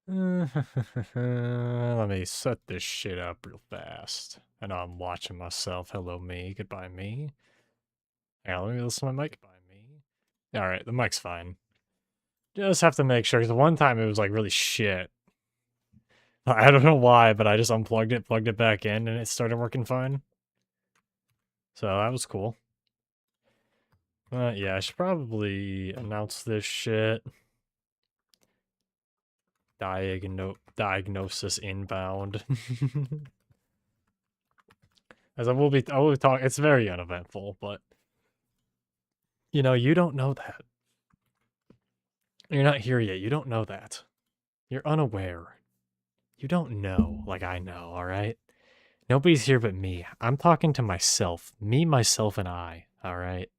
Let me set this shit up real fast. I know I'm watching myself. Hello, me. Goodbye, me. Yeah, let me listen to my mic. Goodbye, me. Alright, the mic's fine. Just have to make sure, because one time it was like really shit. I don't know why, but I just unplugged it, plugged it back in, and it started working fine. So that was cool. Yeah, I should probably announce this shit. Diagnosis inbound. As I will be talking, it's very uneventful, but you know, you don't know that. You're not here yet. You don't know that. You're unaware. You don't know like I know, all right? Nobody's here but me. I'm talking to myself. Me, myself, and I, all right?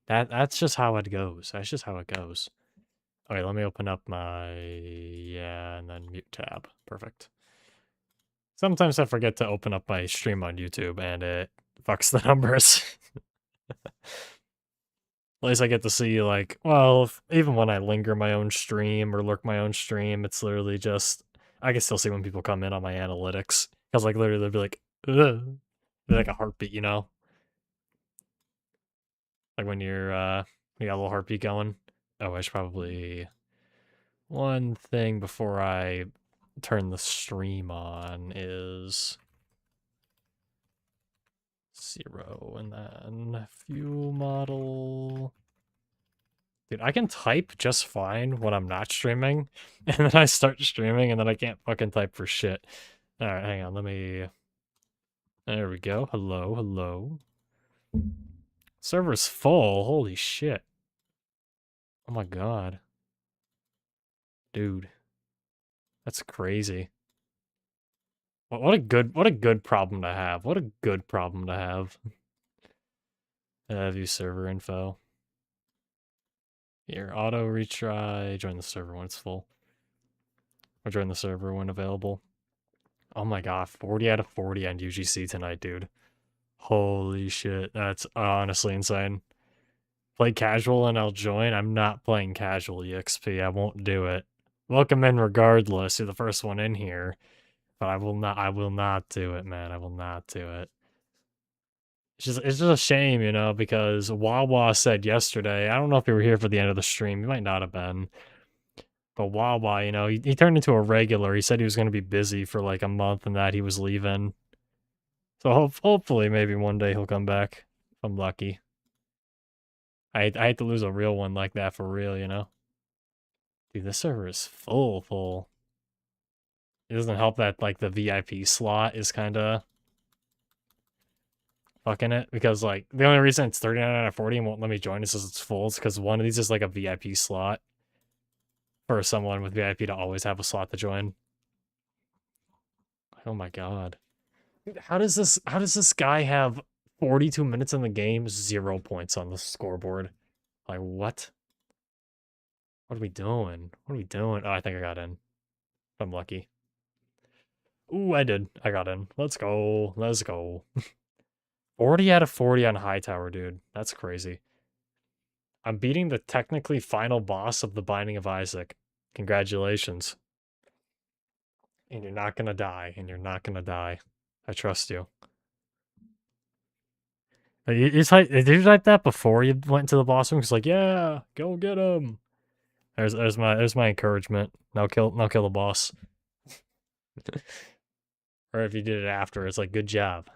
That's just how it goes. That's just how it goes. Okay, let me open up my yeah, and then mute tab. Perfect. Sometimes I forget to open up my stream on YouTube and it fucks the numbers. At least I get to see, like, well, even when I linger my own stream or lurk my own stream, it's literally just, I can still see when people come in on my analytics. Because, like, literally, they'll be like, ugh. They're like a heartbeat, you know? Like when you got a little heartbeat going. Oh, I should probably, one thing before I turn the stream on is 0, and then view model. Dude, I can type just fine when I'm not streaming, and then I start streaming, and then I can't fucking type for shit. Alright, hang on, let me... There we go. Hello, hello. Server's full, holy shit. Oh my god. Dude. That's crazy. What a good problem to have. What a good problem to have. View server info. Here, auto retry, join the server when it's full. Or join the server when available. Oh my god, 40 out of 40 on UGC tonight, dude. Holy shit, that's honestly insane. Play casual and I'll join. I'm not playing casual EXP. I won't do it. Welcome in regardless. You're the first one in here. But I will not do it, man. I will not do it. It's just a shame, you know, because Wawa said yesterday, I don't know if you were here for the end of the stream, you might not have been. But Wawa, you know, he turned into a regular. He said he was going to be busy for like a month and that he was leaving. So hopefully maybe one day he'll come back. If I'm lucky. I hate to lose a real one like that for real, you know? Dude, this server is full. It doesn't help that, like, the VIP slot is kind of fucking it. Because, like, the only reason it's 39 out of 40 and won't let me join is it's full. It's because one of these is, like, a VIP slot. For someone with VIP to always have a slot to join. Oh my god. How does this guy have 42 minutes in the game, 0 points on the scoreboard? Like, what? What are we doing? What are we doing? Oh, I think I got in. If I'm lucky. Ooh, I did. I got in. Let's go. Let's go. 40 out of 40 on Hightower, dude. That's crazy. I'm beating the technically final boss of the Binding of Isaac. Congratulations. And you're not gonna die. And you're not gonna die. I trust you. Did you type that before you went to the boss room? Cause like, yeah, go get him. There's my encouragement. Now kill the boss. Or if you did it after, it's like, good job.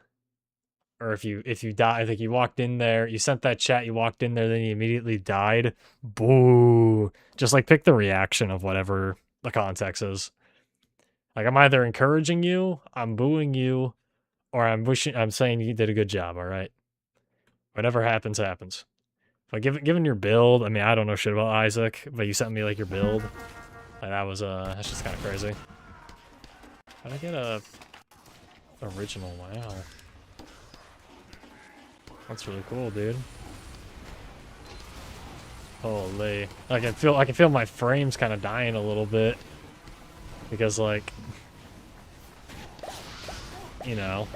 Or if you die, I think you walked in there, you sent that chat, you walked in there, then you immediately died. Boo. Just like pick the reaction of whatever the context is. Like I'm either encouraging you, I'm booing you, or I'm saying you did a good job, all right? Whatever happens, happens. But given your build, I mean, I don't know shit about Isaac, but you sent me like your build. Like that was that's just kind of crazy. How'd I get a original? Wow. That's really cool, dude. Holy. I can feel my frames kind of dying a little bit. Because like, you know,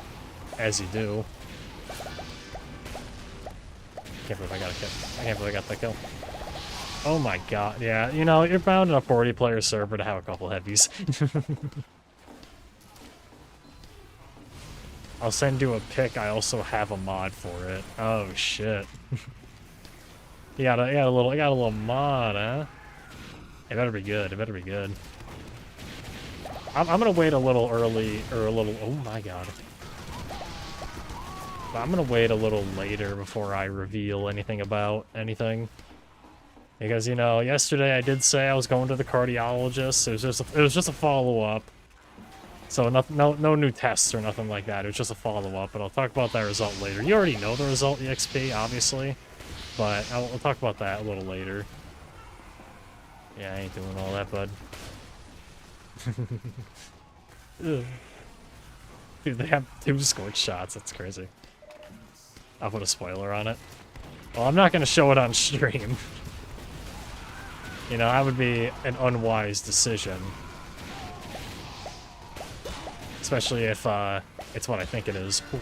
as you do. Can't believe I got a kill. I can't believe I got that kill. Oh my god, yeah, you know, you're bound in a 40-player server to have a couple heavies. I'll send you a pic, I also have a mod for it. Oh shit. You got a little mod, huh? It better be good, it better be good. I'm gonna wait a little early, or a little, oh my god. But I'm gonna wait a little later before I reveal anything about anything. Because, you know, yesterday I did say I was going to the cardiologist. It was just a follow-up. So no new tests or nothing like that. It was just a follow-up, but I'll talk about that result later. You already know the result, EXP, obviously. But we'll talk about that a little later. Yeah, I ain't doing all that, bud. Dude, they have 2 scorch shots. That's crazy. I'll put a spoiler on it. Well, I'm not going to show it on stream. You know, that would be an unwise decision. Especially if it's what I think it is. Ooh.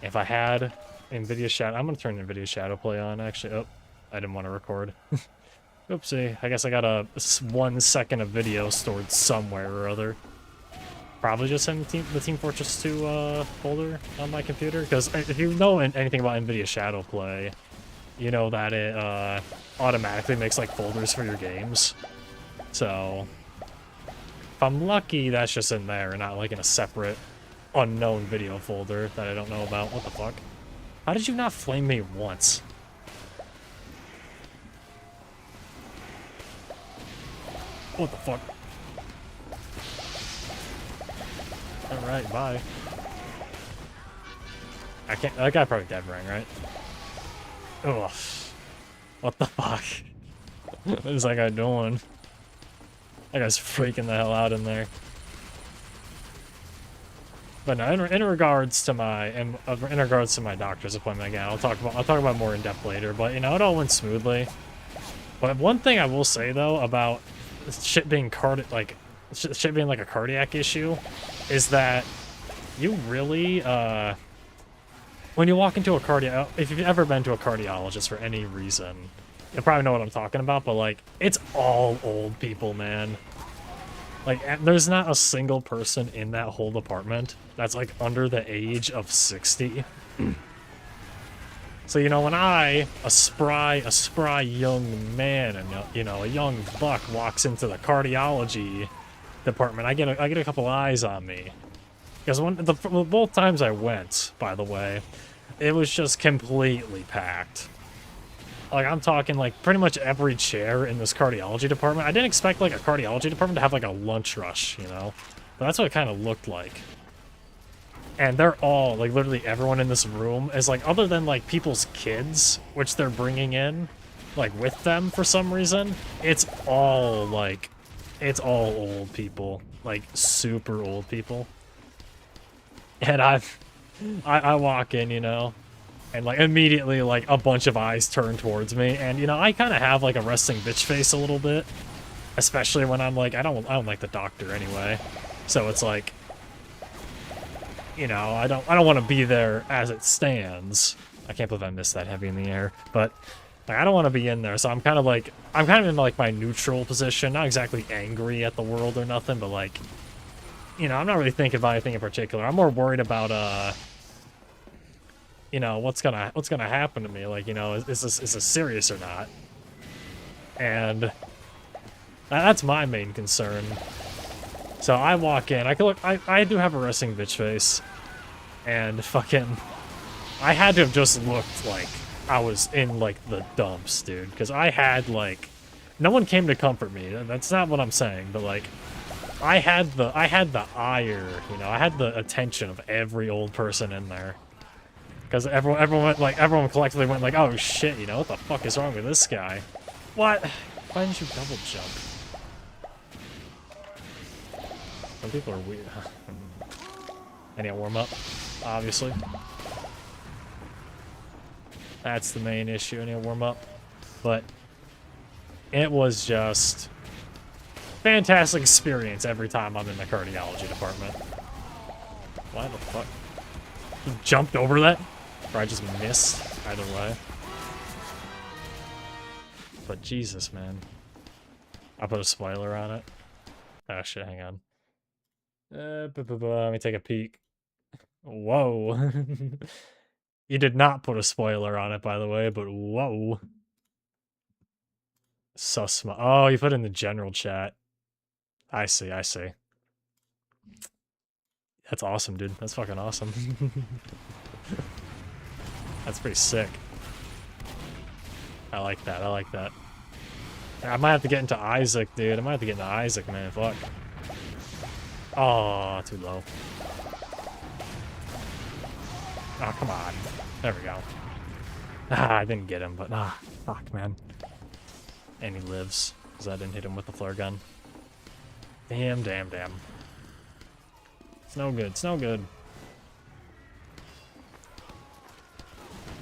If I had NVIDIA Shadow... I'm going to turn NVIDIA Shadow Play on, actually. Oh, I didn't want to record. Oopsie. I guess I got a 1 second of video stored somewhere or other. Probably just in the Team Fortress 2 folder on my computer. Because if you know anything about NVIDIA Shadow Play, you know that it automatically makes like folders for your games. So if I'm lucky, that's just in there and not like in a separate unknown video folder that I don't know about. What the fuck? How did you not flame me once? What the fuck? Alright, bye. I can't. That guy probably dead ring, right? Ugh. What the fuck? What is that guy doing? That guy's freaking the hell out in there. But no, in regards to my doctor's appointment again, I'll talk about more in depth later. But you know, it all went smoothly. But one thing I will say though about shit being shit being like a cardiac issue is that you really when you walk into a if you've ever been to a cardiologist for any reason, you'll probably know what I'm talking about, but like it's all old people, man. Like there's not a single person in that whole department that's like under the age of 60. So, you know, when a spry young man and, you know, a young buck walks into the cardiology department, I get a couple eyes on me. Because both times I went, by the way, it was just completely packed. Like, I'm talking, like, pretty much every chair in this cardiology department. I didn't expect, like, a cardiology department to have, like, a lunch rush, you know? But that's what it kind of looked like. And they're all, like, literally everyone in this room is, like, other than, like, people's kids, which they're bringing in, like, with them for some reason, it's all, like, it's all old people. Like, super old people. And I walk in, you know, and, like, immediately, like, a bunch of eyes turn towards me, and, you know, I kind of have, like, a resting bitch face a little bit, especially when I'm, like, I don't like the doctor anyway, so it's, like, you know, I don't want to be there as it stands. I can't believe I missed that heavy in the air, but like, I don't want to be in there, so I'm kind of in, like, my neutral position, not exactly angry at the world or nothing, but, like, you know, I'm not really thinking about anything in particular. I'm more worried about, you know, what's gonna happen to me. Like, you know, is this serious or not? And that's my main concern. So I walk in. I do have a resting bitch face, and fucking, I had to have just looked like I was in like the dumps, dude. Because I had like, no one came to comfort me. That's not what I'm saying, but like, I had the ire, you know, I had the attention of every old person in there. Because everyone collectively went like, oh shit, you know, what the fuck is wrong with this guy? What? Why didn't you double jump? Some people are weird. I need to warm up, obviously. That's the main issue, I need to warm up. But it was just fantastic experience every time I'm in the cardiology department. Why the fuck? You jumped over that? Or I just missed? Either way. But Jesus, man. I'll put a spoiler on it. Oh shit, hang on. Let me take a peek. Whoa. You did not put a spoiler on it, by the way, but whoa. So small. Oh, you put it in the general chat. I see, I see. That's awesome, dude. That's fucking awesome. That's pretty sick. I like that, I like that. I might have to get into Isaac, dude. I might have to get into Isaac, man. Fuck. Oh, too low. Oh, come on. There we go. Ah, I didn't get him, but fuck, man. And he lives, because I didn't hit him with the flare gun. Damn, damn, damn. It's no good, it's no good.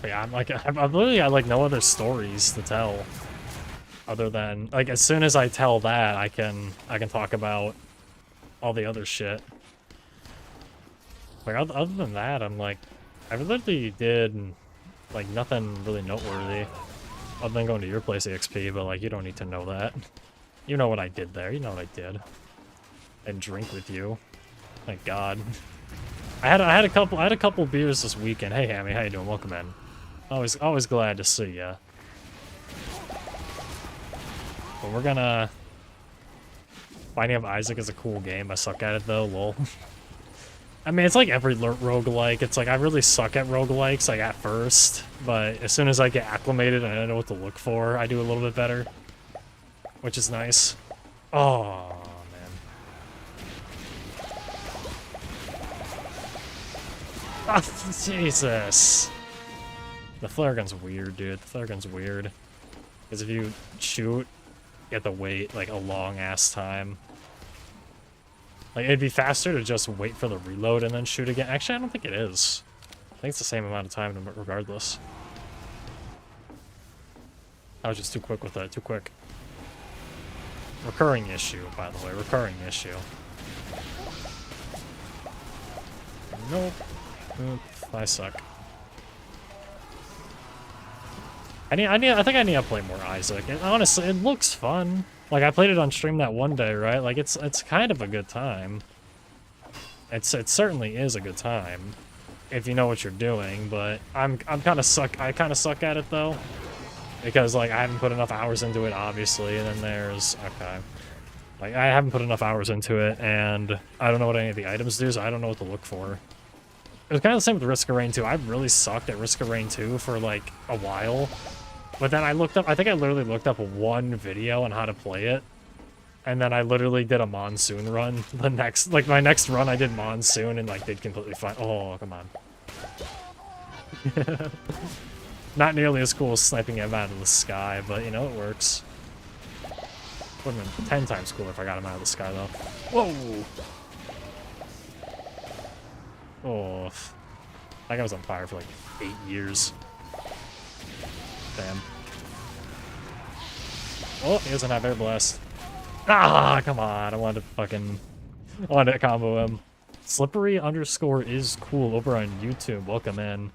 But yeah, I'm like, I've literally got like no other stories to tell. Other than, like, as soon as I tell that, I can talk about all the other shit. Like, other than that, I'm like, I literally did, like, nothing really noteworthy. Other than going to your place, EXP, but, like, you don't need to know that. You know what I did there, you know what I did. And drink with you. Thank God. I had a couple beers this weekend. Hey, Hammy, how you doing? Welcome in. Always glad to see ya. But we're gonna... Binding of Isaac is a cool game. I suck at it, though. Lol. I mean, it's like every roguelike. It's like, I really suck at roguelikes, like, at first. But as soon as I get acclimated and I know what to look for, I do a little bit better. Which is nice. Oh, man. Oh, Jesus. The flare gun's weird, dude. The flare gun's weird. Because if you shoot... You have to wait, like, a long-ass time. Like, it'd be faster to just wait for the reload and then shoot again. Actually, I don't think it is. I think it's the same amount of time regardless. I was just too quick with that, too quick. Recurring issue, by the way, recurring issue. Nope. Oop, I suck. I think I need to play more Isaac. And honestly, it looks fun. Like, I played it on stream that one day, right? Like, it's kind of a good time. It certainly is a good time if you know what you're doing. But I kind of suck at it though, because like I haven't put enough hours into it, obviously. And then there's like I haven't put enough hours into it, and I don't know what any of the items do, so I don't know what to look for. It was kind of the same with Risk of Rain 2. I really sucked at Risk of Rain 2 for like a while. But then I think I literally looked up one video on how to play it. And then I literally did a monsoon run. My next run I did monsoon and like did completely fine. Oh, come on. Not nearly as cool as sniping him out of the sky, but you know, it works. Would have been 10 times cooler if I got him out of the sky though. Whoa! Oh. That guy was on fire for like 8 years. Damn. Oh, he doesn't have air blast. Ah, come on. I wanted to combo him. Slippery _ is cool over on YouTube. Welcome in.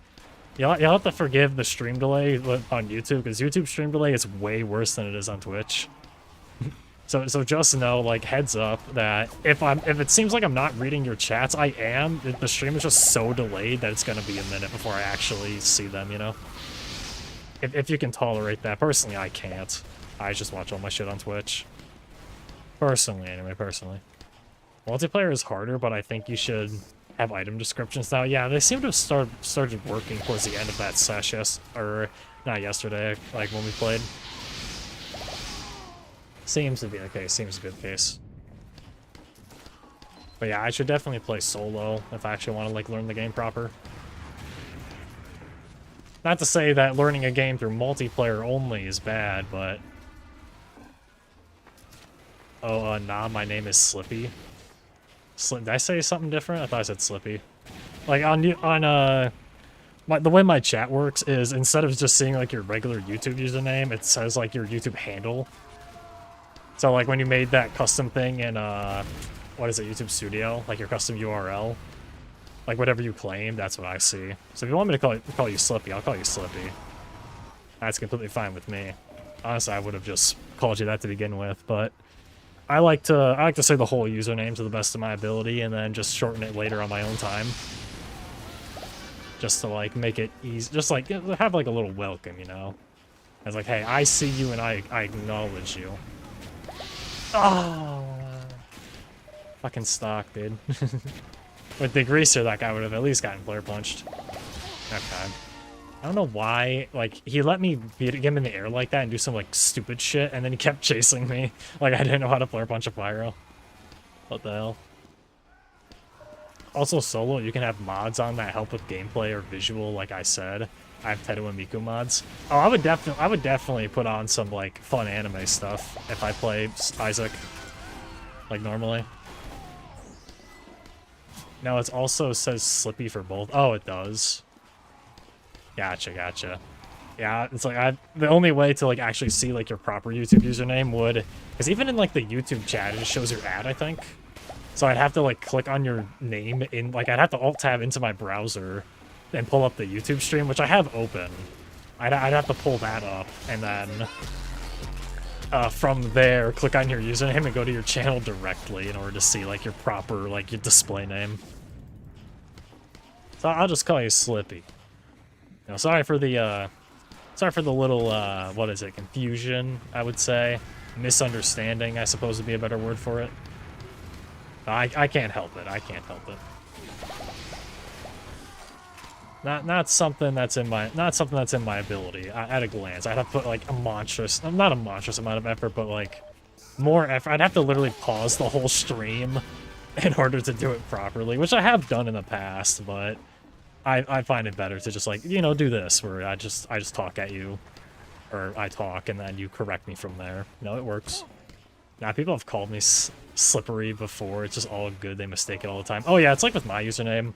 You'll have to forgive the stream delay on YouTube, because YouTube stream delay is way worse than it is on Twitch. So just know, like, heads up that if it seems like I'm not reading your chats, I am. The stream is just so delayed that it's gonna be a minute before I actually see them, you know? If you can tolerate that. Personally, I can't. I just watch all my shit on Twitch. Personally, anyway, personally. Multiplayer is harder, but I think you should have item descriptions now. Yeah, they seem to have started working towards the end of that sesh, or not yesterday, like when we played. Seems to be the case, seems to be the case. But yeah, I should definitely play solo if I actually want to like learn the game proper. Not to say that learning a game through multiplayer only is bad, but... Oh, nah, my name is Slippy. Did I say something different? I thought I said Slippy. Like, the way my chat works is, instead of just seeing, like, your regular YouTube username, it says, like, your YouTube handle. So, like, when you made that custom thing in, what is it, YouTube Studio? Like, your custom URL. Like, whatever you claim, that's what I see. So if you want me to call you Slippy, I'll call you Slippy. That's completely fine with me. Honestly, I would have just called you that to begin with, but I like to say the whole username to the best of my ability and then just shorten it later on my own time. Just to like make it easy, just like have like a little welcome, you know? It's like, hey, I see you and I acknowledge you. Oh, fucking stock, dude. With the greaser, that guy would have at least gotten flare punched. Okay. I don't know why, like, he let me get him in the air like that and do some, like, stupid shit, and then he kept chasing me. Like, I didn't know how to flare punch a pyro. What the hell? Also, solo, you can have mods on that help with gameplay or visual, like I said. I have Teto and Miku mods. Oh, I would definitely put on some, like, fun anime stuff if I play Isaac. Like, normally. No, it also says Slippy for both. Oh, it does. Gotcha, gotcha. Yeah, it's like the only way to like actually see like your proper YouTube username would, because even in like the YouTube chat it just shows your ad, I think. So I'd have to like click on your name in like I'd have to alt tab into my browser and pull up the YouTube stream, which I have open. I'd have to pull that up and then from there click on your username and go to your channel directly in order to see like your proper like your display name. So I'll just call you Slippy. You know, sorry for the little, what is it, confusion, I would say. Misunderstanding, I suppose would be a better word for it. I can't help it, I can't help it. Not something that's in my ability at a glance. I'd have to put like not a monstrous amount of effort, but like more effort. I'd have to literally pause the whole stream in order to do it properly, which I have done in the past, but I find it better to just like, you know, do this where I just talk at you, or I talk and then you correct me from there. You know, it works. Now, people have called me slippery before. It's just all good. They mistake it all the time. Oh yeah, it's like with my username.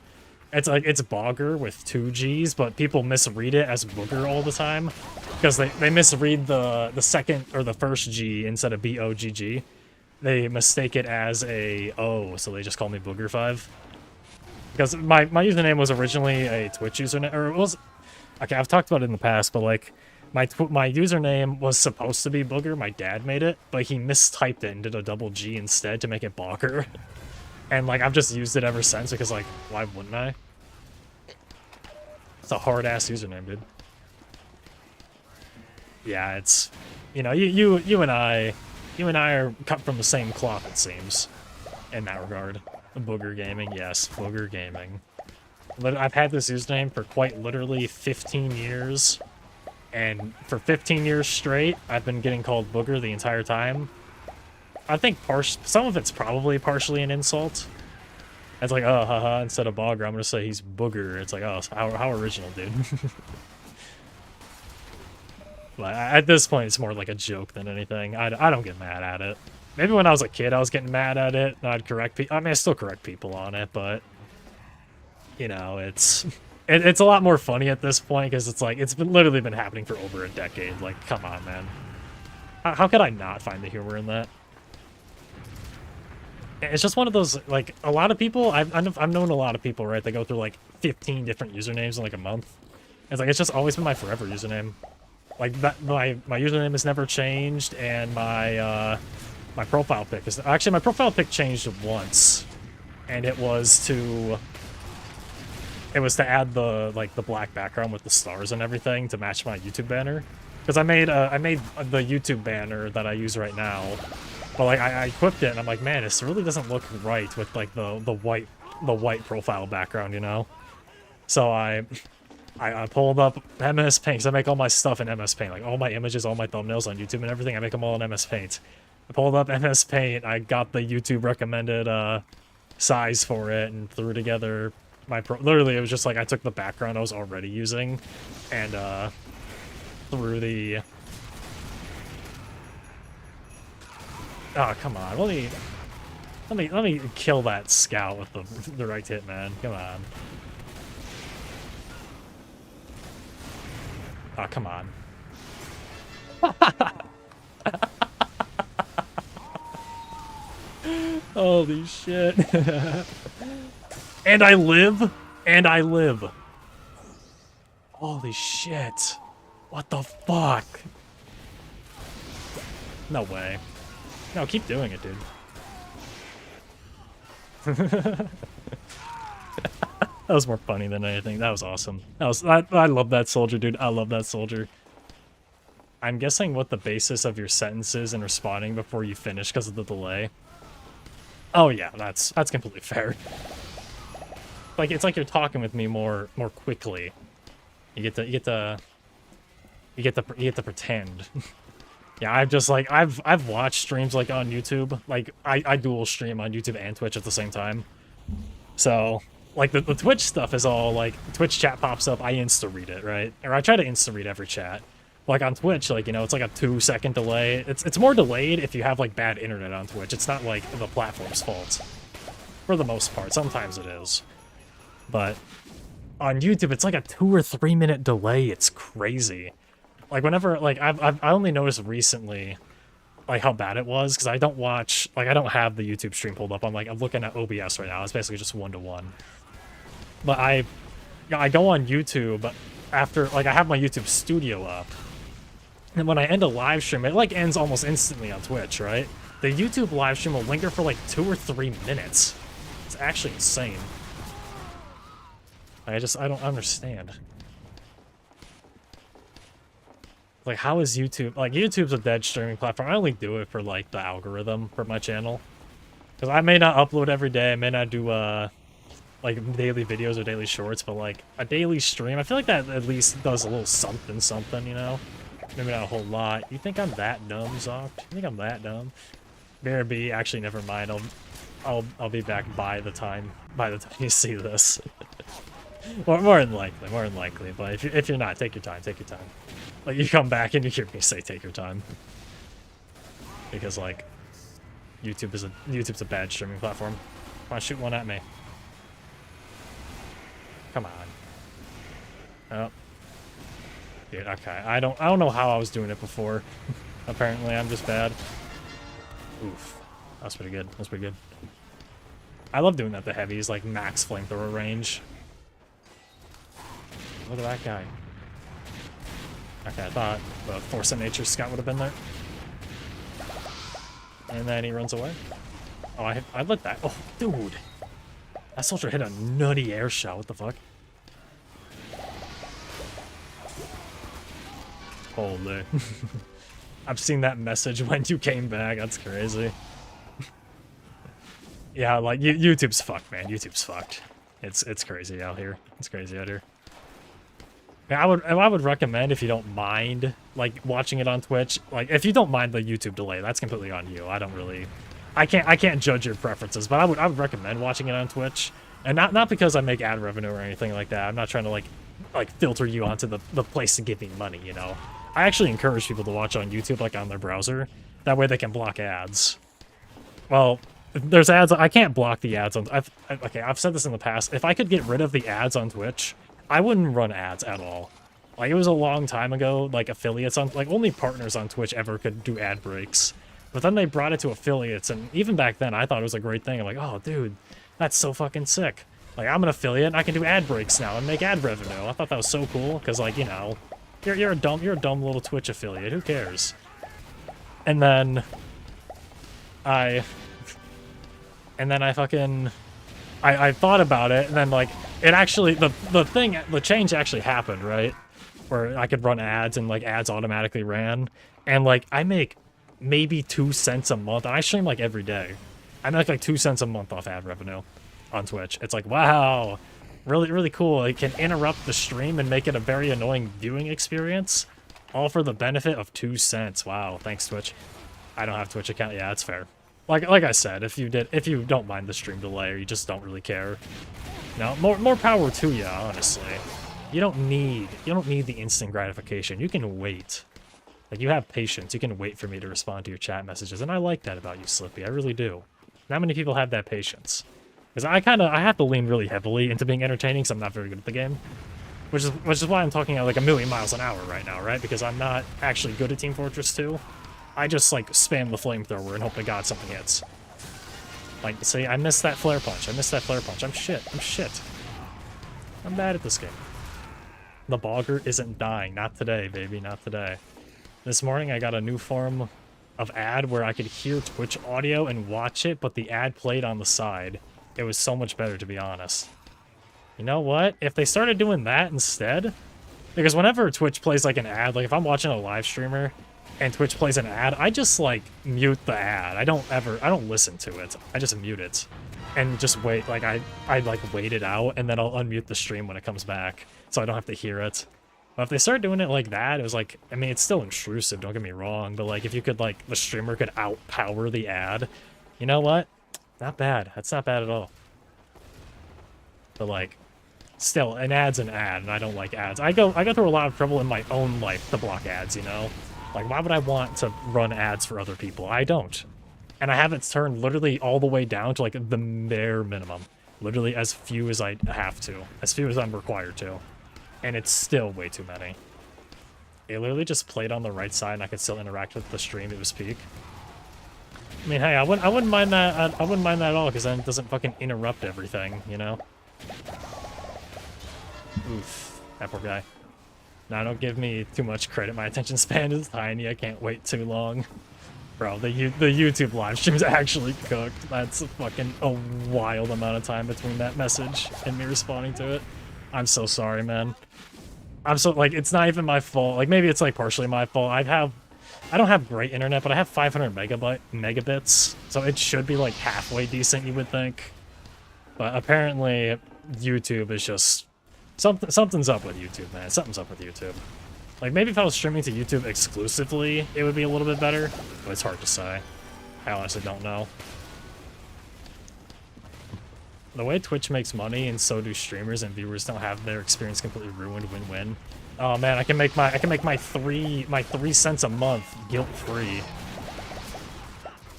It's like it's Bogger with 2 G's, but people misread it as Booger all the time because they misread the second or the first G instead of B-O-G-G. They mistake it as a O, so they just call me Booger5. Because my username was originally a Twitch username, or it was... Okay, I've talked about it in the past, but like, my username was supposed to be Booger, my dad made it, but he mistyped it and did a double G instead to make it Bogger. And like, I've just used it ever since, because like, why wouldn't I? It's a hard-ass username, dude. Yeah, it's... You know, you and I are cut from the same cloth, it seems, in that regard. Booger Gaming, yes, Booger Gaming. I've had this username for quite literally 15 years, and for 15 years straight, I've been getting called Booger the entire time. I think some of it's probably partially an insult. It's like, oh, haha, instead of Bogger, I'm gonna say he's Booger. It's like, oh, how original, dude. But at this point, it's more like a joke than anything. I don't get mad at it. Maybe when I was a kid, I was getting mad at it, and I'd correct people. I mean, I still correct people on it, but, you know, it's a lot more funny at this point, because it's like, it's literally been happening for over a decade. Like, come on, man. How could I not find the humor in that? It's just one of those, like, a lot of people, I've known a lot of people, right, they go through, like, 15 different usernames in, like, a month. It's like, it's just always been my forever username. Like, my username has never changed, and my profile pic is... Actually, my profile pic changed once, and it was to add the, like, the black background with the stars and everything to match my YouTube banner. Because I made the YouTube banner that I use right now, but, like, I equipped it, and I'm like, man, this really doesn't look right with, like, the white profile background, you know? So I pulled up MS Paint, because I make all my stuff in MS Paint, like all my images, all my thumbnails on YouTube and everything, I make them all in MS Paint. I pulled up MS Paint, I got the YouTube recommended size for it, and threw together my literally, it was just like I took the background I was already using, and threw the... Oh, come on, let me kill that scout with the right hit, man. Come on. Oh, come on. Holy shit. And I live? And I live. Holy shit. What the fuck? No way. No, keep doing it, dude. That was more funny than anything. That was awesome. I love that soldier, dude. I love that soldier. I'm guessing what the basis of your sentence is in responding before you finish because of the delay. Oh yeah, that's completely fair. Like it's like you're talking with me more quickly. You get to pretend. Yeah, I've watched streams like on YouTube. Like I dual stream on YouTube and Twitch at the same time. So like the Twitch stuff is all like Twitch chat pops up, I insta read it, right? Or I try to insta read every chat. Like on Twitch, like, you know, it's like a 2-second delay. It's more delayed if you have like bad internet on Twitch. It's not like the platform's fault. For the most part. Sometimes it is. But on YouTube, it's like a 2 or 3 minute delay. It's crazy. Like whenever, like I only noticed recently, like how bad it was because I don't watch, like I don't have the YouTube stream pulled up. I'm looking at OBS right now. It's basically just 1-to-1. But I go on YouTube after, like I have my YouTube studio up. And when I end a live stream, it like ends almost instantly on Twitch, right? The YouTube live stream will linger for like 2 or 3 minutes. It's actually insane. I don't understand. Like, how is YouTube... Like, YouTube's a dead streaming platform. I only do it for, like, the algorithm for my channel. Because I may not upload every day. I may not do, like, daily videos or daily shorts. But, like, a daily stream, I feel like that at least does a little something, you know? Maybe not a whole lot. You think I'm that dumb, Zoct? You think I'm that dumb? BRB, actually, never mind. I'll be back by the time you see this. more than likely. But if you're not, take your time. Like, you come back and you hear me say take your time. Because, like, YouTube's a bad streaming platform. Come on, shoot one at me. Come on. Oh. Dude, okay. I don't know how I was doing it before. Apparently, I'm just bad. Oof. That's pretty good. I love doing that to heavies, like max flamethrower range. Look at that guy. Okay, I thought the Force of Nature scout would have been there. And then he runs away. Oh, I lit that. Oh, dude. That soldier hit a nutty air shot. What the fuck? Holy. I've seen that message when you came back. That's crazy. Yeah, like, YouTube's fucked, man. YouTube's fucked. It's crazy out here. Yeah, I would recommend, if you don't mind, like, watching it on Twitch, like, if you don't mind the YouTube delay, that's completely on you. I can't judge your preferences, but I would recommend watching it on Twitch. And not because I make ad revenue or anything like that. I'm not trying to, like filter you onto the place to give me money, you know? I actually encourage people to watch on YouTube, like, on their browser. That way they can block ads. Well, there's ads. I can't block the ads on... Okay, I've said this in the past. If I could get rid of the ads on Twitch, I wouldn't run ads at all. Like, it was a long time ago, like, affiliates on... Like, only partners on Twitch ever could do ad breaks. But then they brought it to affiliates, and even back then, I thought it was a great thing. I'm like, oh, dude, that's so fucking sick. Like, I'm an affiliate, and I can do ad breaks now and make ad revenue. I thought that was so cool, because, like, you know, you're a dumb little Twitch affiliate. Who cares? And then I thought about it, and then, like, it actually, the change actually happened, right? Where I could run ads, and, like, ads automatically ran. And, like, I make maybe 2 cents a month, and I stream, like, every day. I make, like, 2 cents a month off ad revenue on Twitch. It's like, wow, really, really cool. It can interrupt the stream and make it a very annoying viewing experience, all for the benefit of 2 cents. Wow, thanks, Twitch. I don't have a Twitch account. Yeah, that's fair. Like I said, if you don't mind the stream delay, or you just don't really care, no, more power to you, honestly. You don't need the instant gratification. You can wait. Like, you have patience. You can wait for me to respond to your chat messages, and I like that about you, Slippy. I really do. Not many people have that patience. Because I have to lean really heavily into being entertaining, because I'm not very good at the game. Which is why I'm talking at like 1,000,000 miles an hour right now, right? Because I'm not actually good at Team Fortress 2. I just, like, spam the flamethrower and hope to God something hits. Like, see, I missed that flare punch. I'm shit. I'm bad at this game. The Bogger isn't dying. Not today, baby. Not today. This morning, I got a new form of ad where I could hear Twitch audio and watch it, but the ad played on the side. It was so much better, to be honest. You know what? If they started doing that instead, because whenever Twitch plays like an ad, like if I'm watching a live streamer and Twitch plays an ad, I just like mute the ad. I don't listen to it. I just mute it and just wait. Like I like wait it out and then I'll unmute the stream when it comes back so I don't have to hear it. But if they start doing it like that, it was like, I mean, it's still intrusive, don't get me wrong, but like if you could like, the streamer could outpower the ad, you know what? Not bad. That's not bad at all. But like, still, an ad's an ad, and I don't like ads. I go through a lot of trouble in my own life to block ads, you know? Like, why would I want to run ads for other people? I don't. And I have it turned literally all the way down to, like, the bare minimum. Literally as few as I have to. As few as I'm required to. And it's still way too many. It literally just played on the right side, and I could still interact with the stream. It was peak. I mean, hey, I wouldn't mind that. I wouldn't mind that at all, because then it doesn't fucking interrupt everything, you know? Oof, that poor guy. Now, don't give me too much credit. My attention span is tiny. I can't wait too long. Bro, the YouTube live stream is actually cooked. That's fucking a wild amount of time between that message and me responding to it. I'm so sorry, man. I'm so, like, it's not even my fault. Like, maybe it's, like, partially my fault. I don't have great internet, but I have 500 megabits, so it should be, like, halfway decent, you would think. But apparently, YouTube is just... Something's up with YouTube, man. Something's up with YouTube. Like, maybe if I was streaming to YouTube exclusively, it would be a little bit better, but it's hard to say. I honestly don't know. The way Twitch makes money, and so do streamers, and viewers don't have their experience completely ruined. Win-win. Oh man, I can make my 3 cents a month guilt-free.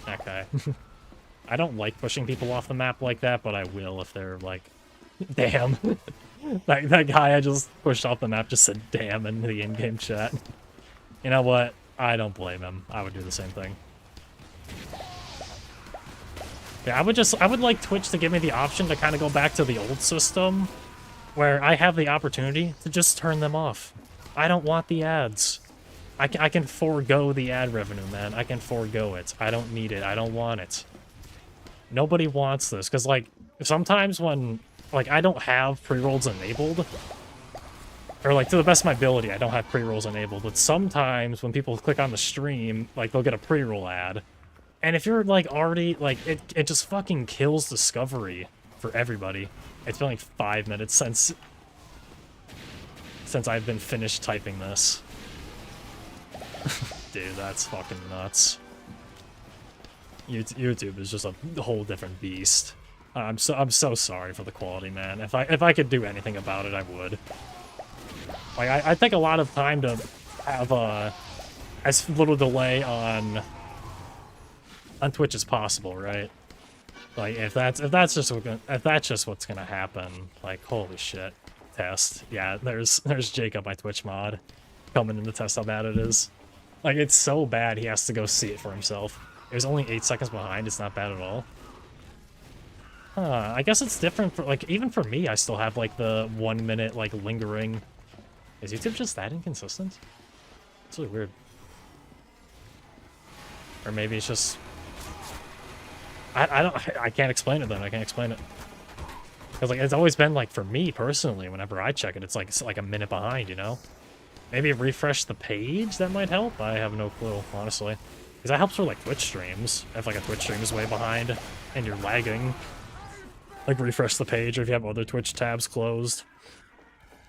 Okay. I don't like pushing people off the map like that, but I will if they're like, damn. that guy I just pushed off the map just said damn in the in-game chat. You know what? I don't blame him. I would do the same thing. Yeah, I would like Twitch to give me the option to kind of go back to the old system where I have the opportunity to just turn them off. I don't want the ads. I can forego the ad revenue, man. I can forego it. I don't need it. I don't want it. Nobody wants this, because, like, sometimes when, like, I don't have pre-rolls enabled, or, like, to the best of my ability, I don't have pre-rolls enabled, but sometimes when people click on the stream, like, they'll get a pre-roll ad. And if you're, like, already, like, it just fucking kills discovery for everybody. It's been, like, 5 minutes since I've been finished typing this. Dude, that's fucking nuts. YouTube is just a whole different beast. I'm so sorry for the quality, man. If I could do anything about it, I would. Like, I think a lot of time to have as little delay on Twitch as possible, right? Like, if that's just what's gonna happen, like, holy shit. Test. Yeah, there's Jacob, my Twitch mod, coming in to test how bad it is. Like, it's so bad he has to go see it for himself. It was only 8 seconds behind. It's not bad at all. Huh, I guess it's different for, like, even for me, I still have, like, the 1 minute, like, lingering. Is YouTube just that inconsistent? It's really weird. Or maybe it's just... I can't explain it then. I can't explain it. Because, like, it's always been, like, for me personally, whenever I check it, it's like a minute behind, you know? Maybe refresh the page, that might help? I have no clue, honestly. Because that helps for, like, Twitch streams. If, like, a Twitch stream is way behind and you're lagging, like, refresh the page, or if you have other Twitch tabs closed,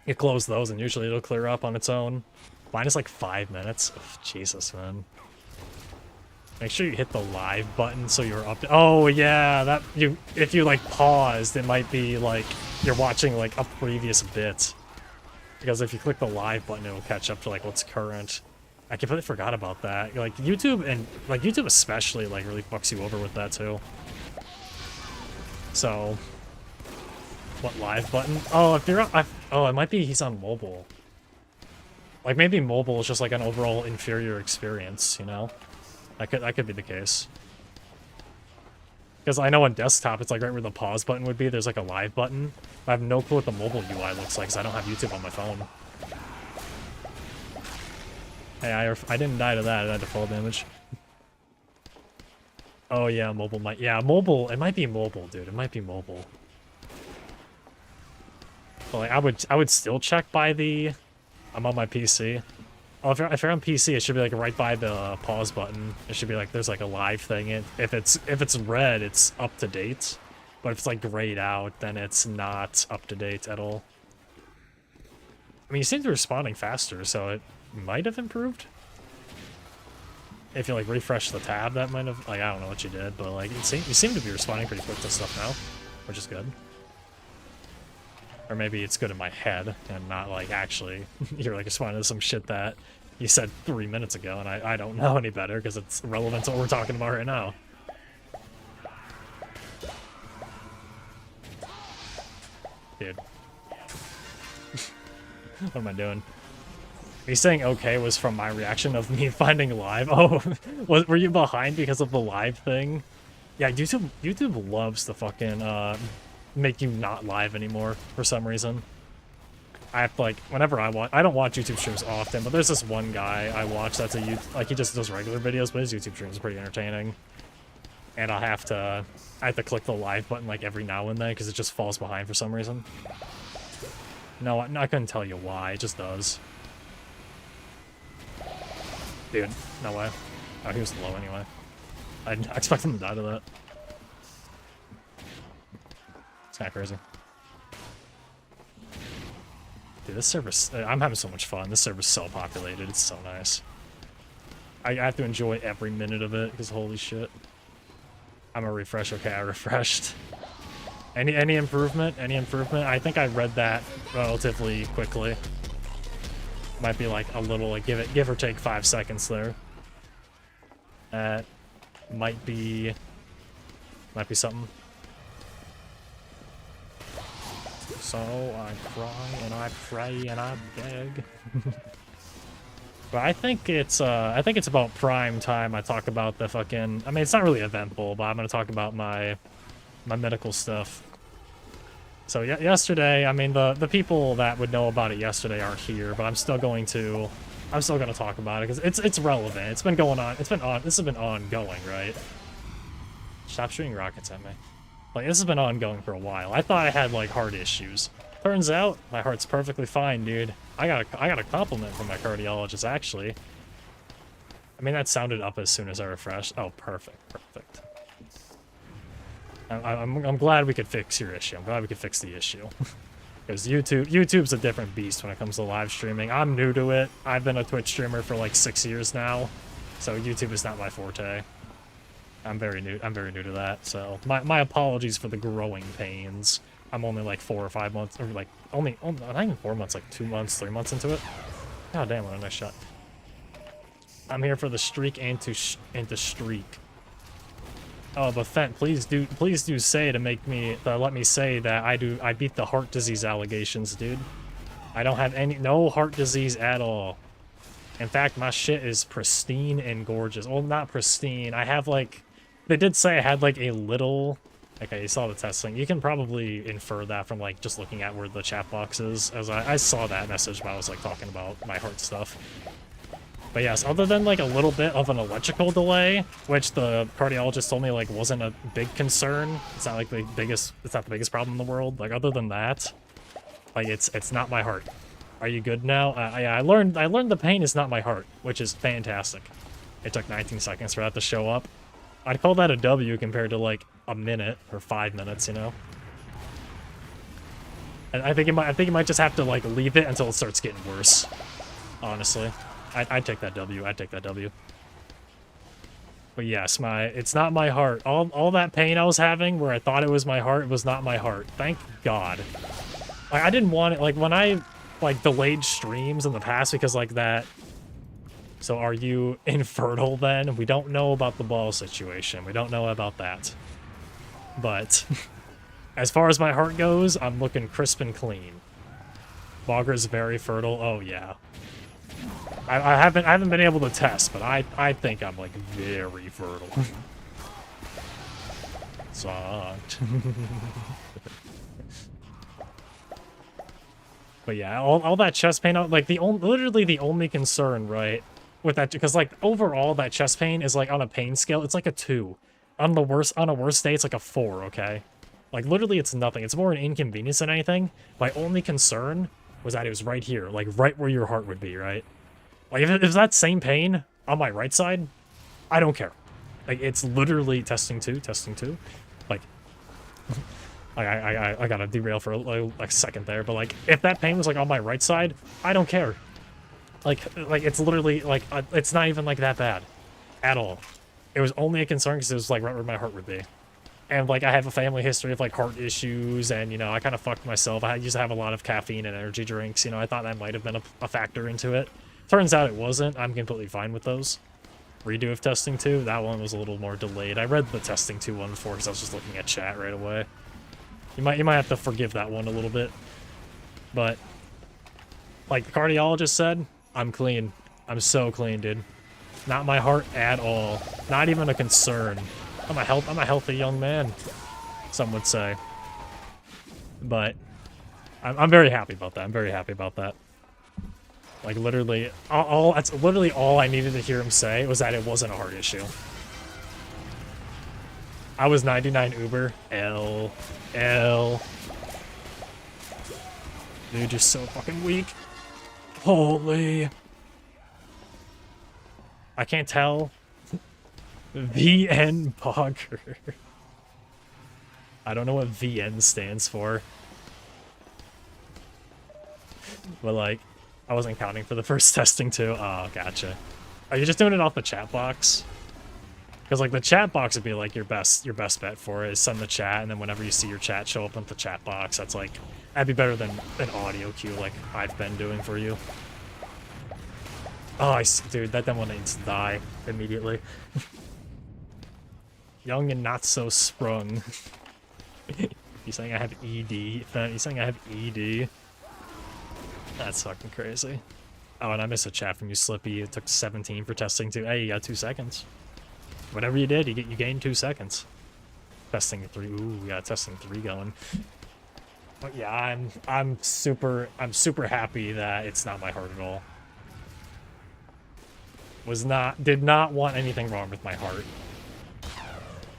you close those and usually it'll clear up on its own. Mine is, like, 5 minutes. Ugh, Jesus, man. Make sure you hit the live button so you're up. Oh yeah, if you like paused, it might be like you're watching like a previous bit. Because if you click the live button, it'll catch up to like what's current. I completely forgot about that. Like YouTube, and like YouTube especially, like really fucks you over with that too. So, what live button? Oh, if you're on, oh, it might be he's on mobile. Like maybe mobile is just like an overall inferior experience, you know? That could be the case. Because I know on desktop, it's like right where the pause button would be, there's like a live button. I have no clue what the mobile UI looks like because I don't have YouTube on my phone. Hey, I didn't die to that, I died to fall damage. Oh yeah, mobile might. Yeah, mobile. It might be mobile, dude. It might be mobile. But like, I would still check by the. I'm on my PC. Oh, if you're on PC, it should be like right by the pause button. It should be like there's like a live thing. If it's red, it's up to date. But if it's like grayed out, then it's not up to date at all. I mean, you seem to be responding faster, so it might have improved. If you like refresh the tab, that might have, like, I don't know what you did, but like you seem to be responding pretty quick to stuff now, which is good. Or maybe it's good in my head and not like actually you're like responding to some shit that you said 3 minutes ago, and I don't know any better because it's relevant to what we're talking about right now. Dude. What am I doing? Me saying okay was from my reaction of me finding live. Oh, were you behind because of the live thing? Yeah, YouTube loves to fucking make you not live anymore for some reason. I have to, like, whenever I don't watch YouTube streams often, but there's this one guy I watch that's like he just does regular videos, but his YouTube streams are pretty entertaining. And I have to click the live button like every now and then because it just falls behind for some reason. No, I couldn't tell you why. It just does. Dude, no way. Oh, he was low anyway. I expect him to die to that. It's kind of crazy. Dude, this server's... I'm having so much fun. This server's so populated. It's so nice. I have to enjoy every minute of it, because holy shit. I'm gonna refresh. Okay, I refreshed. Any improvement? Any improvement? I think I read that relatively quickly. Might be like a little, like, give or take 5 seconds there. That might be something. So I cry and I pray and I beg. But I think it's about prime time I talk about the fucking, I mean, it's not really eventful, but I'm gonna talk about my medical stuff. So yesterday, I mean, the people that would know about it yesterday aren't here, but I'm still gonna talk about it because it's relevant. It's been going on. This has been ongoing, right? Stop shooting rockets at me. Like, this has been ongoing for a while. I thought I had like heart issues. Turns out my heart's perfectly fine, dude. I got a compliment from my cardiologist actually. I mean, that sounded up as soon as I refreshed. Oh, perfect. I'm glad we could fix your issue. I'm glad we could fix the issue. Because YouTube's a different beast when it comes to live streaming. I'm new to it. I've been a Twitch streamer for like 6 years now. So YouTube is not my forte. I'm very new to that. So my apologies for the growing pains. I'm only like 4 or 5 months, or like only not even 4 months, like 2 months, 3 months into it. God damn, what a nice shot. I'm here for the streak and to streak. Oh, but Fent, please do say to let me say that I beat the heart disease allegations, dude. I don't have no heart disease at all. In fact, my shit is pristine and gorgeous. Well, not pristine. I have like, they did say I had like a little. Okay, you saw the testing. You can probably infer that from like just looking at where the chat box is. As I saw that message when I was like talking about my heart stuff. But yes, other than like a little bit of an electrical delay, which the cardiologist told me like wasn't a big concern. It's not like it's not the biggest problem in the world. Like other than that, like it's not my heart. Are you good now? Yeah, I learned the pain is not my heart, which is fantastic. It took 19 seconds for that to show up. I'd call that a W compared to like a minute or 5 minutes, you know. And I think you might just have to like leave it until it starts getting worse. Honestly. I'd take that W. I'd take that W. But yes, it's not my heart. All that pain I was having where I thought it was my heart, it was not my heart. Thank God. Like, I didn't want it. Like, when I, like, delayed streams in the past because, like, that... So are you infertile then? We don't know about the ball situation. We don't know about that. But as far as my heart goes, I'm looking crisp and clean. Bogger's very fertile. Oh, yeah. I haven't been able to test, but I think I'm like very fertile. Sucked. But yeah, all that chest pain, like literally the only concern, right, with that, because like overall that chest pain is like on a pain scale, it's like a 2. On a worst day, it's like a 4, okay? Like, literally, it's nothing. It's more an inconvenience than anything. My only concern was that it was right here, like, right where your heart would be, right? Like, if it's that same pain on my right side, I don't care. Like, it's literally testing 2, testing 2. Like, I gotta derail for a second there, but, like, if that pain was, like, on my right side, I don't care. Like, it's literally, like, it's not even, like, that bad. At all. It was only a concern because it was, like, right where my heart would be. And, like, I have a family history of, like, heart issues, and, you know, I kind of fucked myself. I used to have a lot of caffeine and energy drinks, you know, I thought that might have been a factor into it. Turns out it wasn't. I'm completely fine with those. Redo of testing 2, that one was a little more delayed. I read the testing 2 one before because I was just looking at chat right away. You might have to forgive that one a little bit. But, like the cardiologist said, I'm clean. I'm so clean, dude. Not my heart at all. Not even a concern. I'm a healthy young man, some would say. But I'm very happy about that. I'm very happy about that. Like, literally, that's literally all I needed to hear him say was that it wasn't a heart issue. I was 99 Uber. L. Dude, you're so fucking weak. Holy. I can't tell. VN Bogger. I don't know what VN stands for. But, like, I wasn't counting for the first testing too. Oh, gotcha. Are you just doing it off the chat box? Because, like, the chat box would be, like, your best bet for it is send the chat, and then whenever you see your chat show up in the chat box, that's, like, that'd be better than an audio cue like I've been doing for you. Oh, dude, that demo needs to die immediately. Young and not so sprung. You saying I have ED? You saying I have ED? That's fucking crazy. Oh, and I missed a chat from you, Slippy. It took 17 for testing 2. Hey, you got 2 seconds. Whatever you did, you gained 2 seconds. Testing 3. Ooh, we got testing 3 going. But yeah, I'm super happy that it's not my heart at all. Did not want anything wrong with my heart.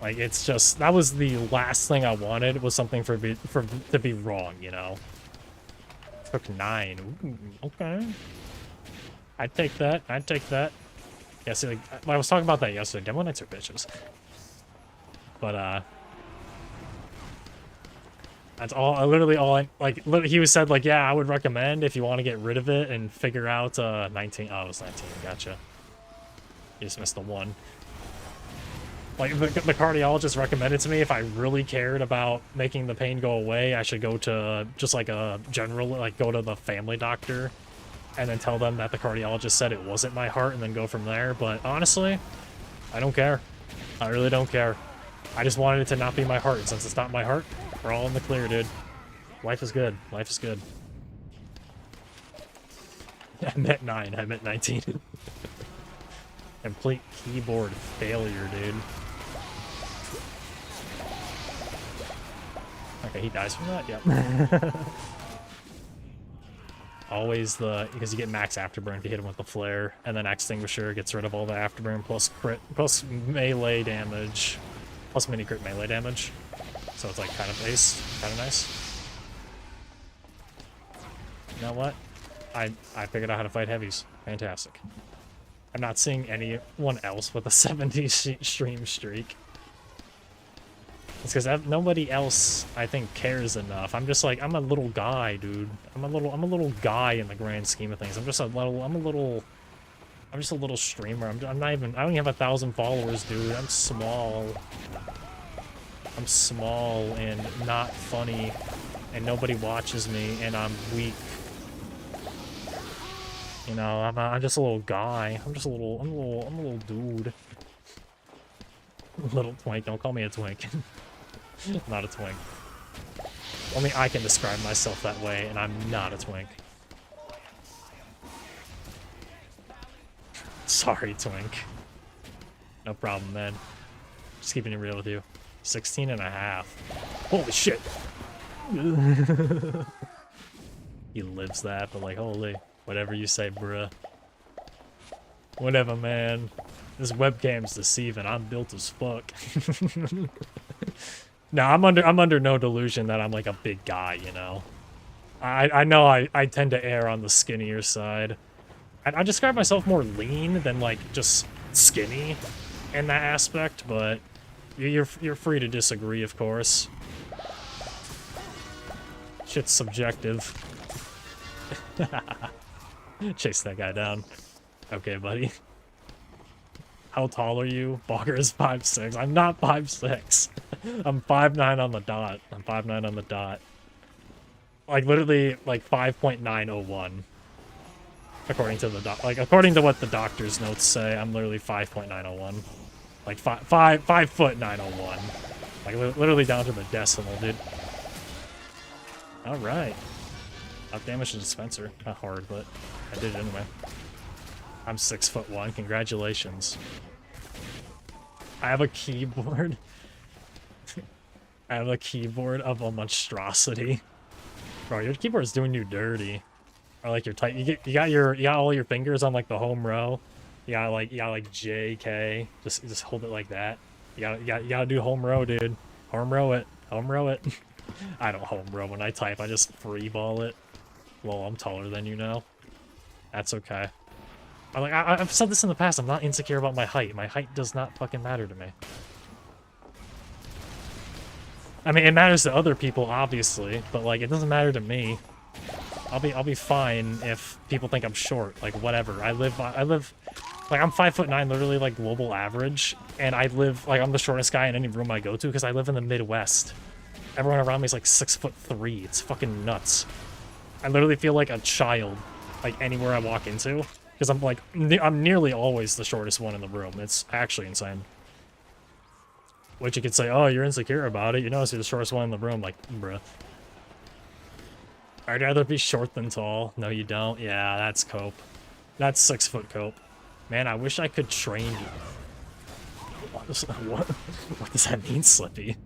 Like, it's just, that was the last thing I wanted, was something to be wrong, you know? Took 9. Ooh, okay. I'd take that. Yeah, see, like, I was talking about that yesterday. Demo nights are bitches. But, that's all, literally all he was said, like, yeah, I would recommend if you want to get rid of it and figure out, 19. Oh, it was 19. Gotcha. You just missed the 1. Like, the cardiologist recommended to me if I really cared about making the pain go away, I should go to just, like, a general, like, go to the family doctor and then tell them that the cardiologist said it wasn't my heart and then go from there. But honestly, I don't care. I really don't care. I just wanted it to not be my heart. And since it's not my heart, we're all in the clear, dude. Life is good. Life is good. I meant 9. I meant 19. Complete keyboard failure, dude. Okay, he dies from that? Yep. Always because you get max afterburn if you hit him with the flare, and then extinguisher gets rid of all the afterburn plus crit, plus melee damage, plus mini crit melee damage. So it's like kind of nice, You know what? I figured out how to fight heavies. Fantastic. I'm not seeing anyone else with a 70 stream streak. It's because nobody else, I think, cares enough. I'm just like, I'm a little guy, dude. I'm a little guy in the grand scheme of things. I'm just a little streamer. I'm not even, I don't even have 1,000 followers, dude. I'm small. I'm small and not funny, and nobody watches me, and I'm weak. You know, I'm just a little guy. I'm a little dude. Little twink. Don't call me a twink. Not a twink. Only I can describe myself that way, and I'm not a twink. Sorry, twink. No problem, man. Just keeping it real with you. 16 and a half. Holy shit! He lives that, but like, holy. Whatever you say, bruh. Whatever, man. This webcam's deceiving. I'm built as fuck. No, I'm under no delusion that I'm like a big guy, you know. I know I tend to err on the skinnier side. I describe myself more lean than like just skinny in that aspect, but you're free to disagree, of course. Shit's subjective. Chase that guy down. Okay, buddy. How tall are you? Bogger is 5'6". I'm not 5'6". I'm 5'9" on the dot. I'm 5'9" on the dot. Like, literally, like, 5.901. According to the according to what the doctor's notes say, I'm literally 5.901. Like, 5 foot 901. Like, literally down to the decimal, dude. Alright. I've damaged the dispenser. Not hard, but I did it anyway. I'm 6'1". Congratulations. I have a keyboard. I have a keyboard of a monstrosity. Bro, your keyboard's doing you dirty. Or like your type, you got all your fingers on like the home row. You got like J, K. Just hold it like that. You gotta do home row, dude. Home row it. Home row it. I don't home row when I type. I just free ball it. Well, I'm taller than you now. That's okay. I've said this in the past. I'm not insecure about my height. My height does not fucking matter to me. I mean, it matters to other people, obviously, but like, it doesn't matter to me. I'll be fine if people think I'm short. Like, whatever. I live. Like, I'm 5'9", literally like global average, and I live like I'm the shortest guy in any room I go to because I live in the Midwest. Everyone around me is like 6'3". It's fucking nuts. I literally feel like a child, like anywhere I walk into. Because I'm like, I'm nearly always the shortest one in the room. It's actually insane. Which you could say, oh, you're insecure about it. You notice you're the shortest one in the room. Like, bruh. I'd rather be short than tall. No, you don't. Yeah, that's cope. That's 6 foot cope. Man, I wish I could train you. What does that mean, Slippy?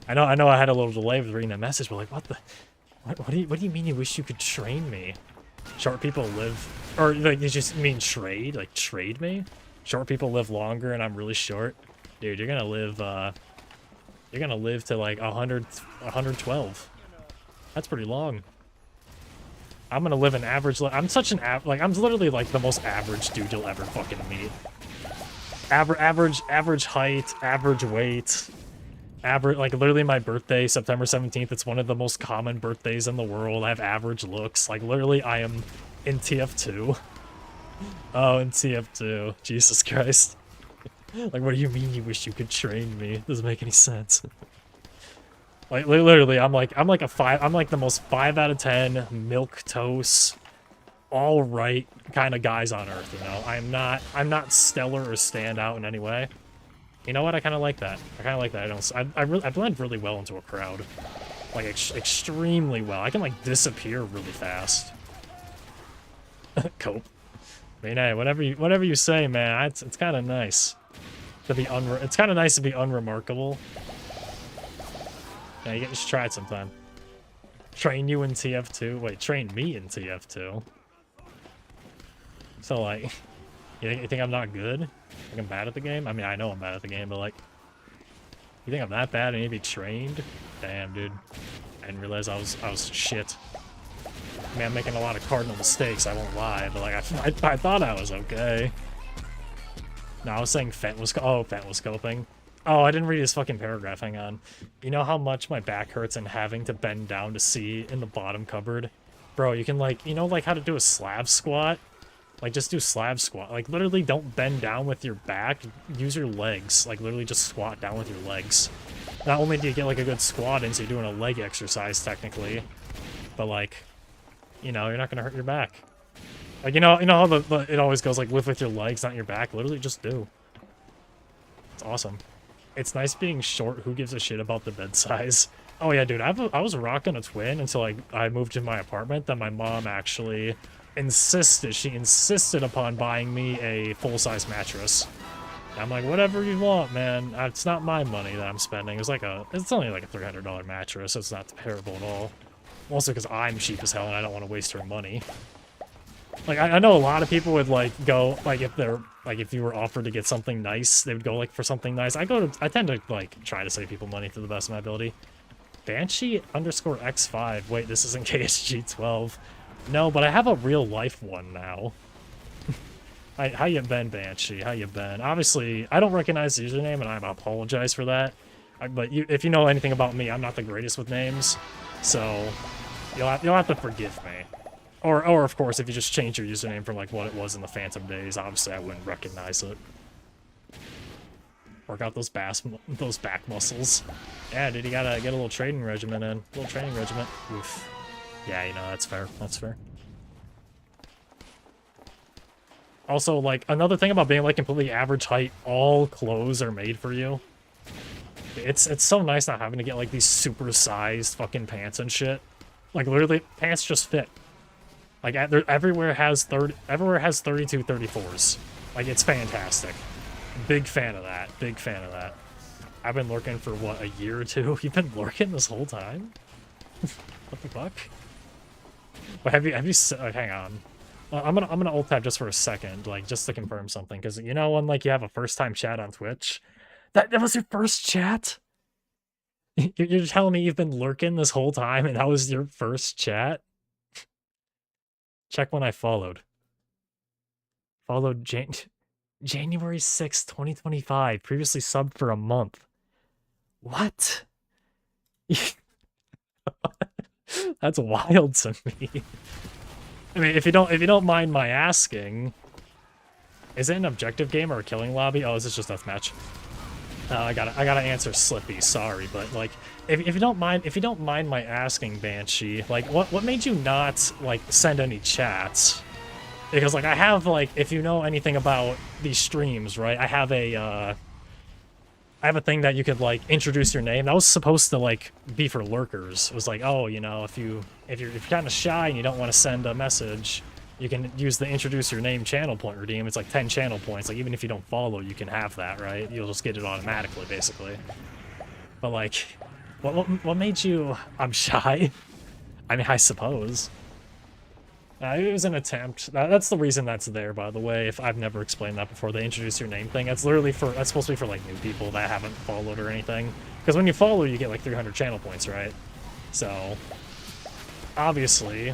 I know I had a little delay with reading that message, but like, what do you mean you wish you could train me? Short people live... Or, like, you just mean trade? Like, trade me? Short people live longer and I'm really short? Dude, you're gonna live, you're gonna live to, like, 112. That's pretty long. I'm gonna live an average... I'm such an... I'm literally, like, the most average dude you'll ever fucking meet. Average height, average weight... like, literally my birthday, September 17th, it's one of the most common birthdays in the world. I have average looks. Like, literally, I am in TF2. Oh, in TF2. Jesus Christ. Like, what do you mean you wish you could train me? Doesn't make any sense. Like, literally, I'm like a 5, I'm like the most 5 out of 10, milquetoast, alright kind of guys on Earth, you know? I'm not stellar or stand out in any way. You know what? I kind of like that. I blend really well into a crowd. Like, extremely well. I can, like, disappear really fast. Cope. I mean, hey, whatever you say, man, it's kind of nice to be it's kind of nice to be unremarkable. Yeah, you should try it sometime. Train you in TF2? Wait, train me in TF2? So, like, you think I'm not good? Like, I'm bad at the game? I mean, I know I'm bad at the game, but, like, you think I'm that bad and need to be trained? Damn, dude. I didn't realize I was shit. I mean, I'm making a lot of cardinal mistakes, I won't lie, but, like, I thought I was okay. No, I was saying Fent was scoping. Oh, I didn't read his fucking paragraph, hang on. You know how much my back hurts and having to bend down to see in the bottom cupboard? Bro, you can, like, you know, like, how to do a slab squat? Like, just do slab squat. Like, literally don't bend down with your back. Use your legs. Like, literally just squat down with your legs. Not only do you get, like, a good squat in, so you're doing a leg exercise, technically. But, like, you know, you're not gonna hurt your back. Like, you know how it always goes, like, lift with your legs, not your back? Literally just do. It's awesome. It's nice being short. Who gives a shit about the bed size? Oh, yeah, dude. I was rocking a twin until, like, I moved to my apartment. Then my mom actually... She insisted upon buying me a full-size mattress. And I'm like, whatever you want, man. It's not my money that I'm spending. It's only like a $300 mattress. So it's not terrible at all. Also because I'm cheap as hell and I don't want to waste her money. Like, I know a lot of people would, like, go, like, if you were offered to get something nice, they would go, like, for something nice. I tend to, like, try to save people money to the best of my ability. Banshee underscore X5. Wait, this isn't KSG12. No, but I have a real life one now. How you been, Banshee? How you been? Obviously, I don't recognize the username, and I apologize for that. But if you know anything about me, I'm not the greatest with names, so you'll have to forgive me. Or of course, if you just change your username from like what it was in the Phantom days, obviously I wouldn't recognize it. Work out those back muscles. Yeah, dude, you gotta get a little training regimen in. A little training regiment. Oof. Yeah, you know, that's fair. That's fair. Also, like, another thing about being, like, completely average height, all clothes are made for you. It's so nice not having to get, like, these super-sized fucking pants and shit. Like, literally, pants just fit. Like, everywhere has 32 34s. Like, it's fantastic. Big fan of that. Big fan of that. I've been lurking for, what, a year or two? You've been lurking this whole time? What the fuck? But have you hang on. I'm gonna ult tab just for a second, like, just to confirm something, because you know when, like, you have a first-time chat on Twitch? That was your first chat? You're telling me you've been lurking this whole time, and that was your first chat? Check when I followed. Followed January 6th, 2025. Previously subbed for a month. What? That's wild to me. I mean, if you don't mind my asking, is it an objective game or a killing lobby? Oh, is this just deathmatch? I gotta answer Slippy. Sorry, but like, if you don't mind my asking, Banshee, like, what made you not like send any chats? Because like I have like, if you know anything about these streams, right? I have a thing that you could like introduce your name. That was supposed to like be for lurkers. It was like, oh, you know, if you're kind of shy and you don't want to send a message, you can use the introduce your name channel point redeem. It's like 10 channel points. Like even if you don't follow, you can have that, right? You'll just get it automatically, basically. But like, what made you? I'm shy. I mean, I suppose. It was an attempt. That's the reason that's there, by the way. If I've never explained that before, the introduce your name thing. That's supposed to be for like new people that haven't followed or anything. Because when you follow, you get like 300 channel points, right? So obviously,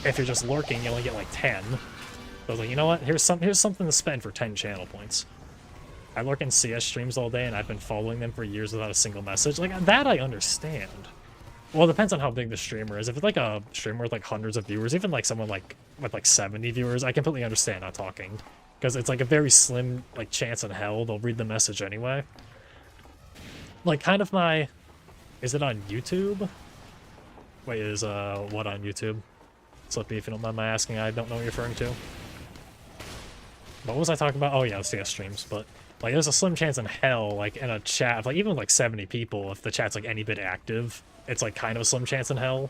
if you're just lurking, you only get like 10. So I was like, you know what? Here's something to spend for 10 channel points. I lurk in CS streams all day, and I've been following them for years without a single message. Like that, I understand. Well, it depends on how big the streamer is. If it's like a streamer with like hundreds of viewers, even like someone like with like 70 viewers, I completely understand not talking. Because it's like a very slim like chance in hell they'll read the message anyway. Like kind of my... Is it on YouTube? Wait, is what on YouTube? Slippy, if you don't mind my asking, I don't know what you're referring to. What was I talking about? Oh yeah, CS streams, but... Like, there's a slim chance in hell, like, in a chat of, like, even with, like, 70 people, if the chat's, like, any bit active, it's, like, kind of a slim chance in hell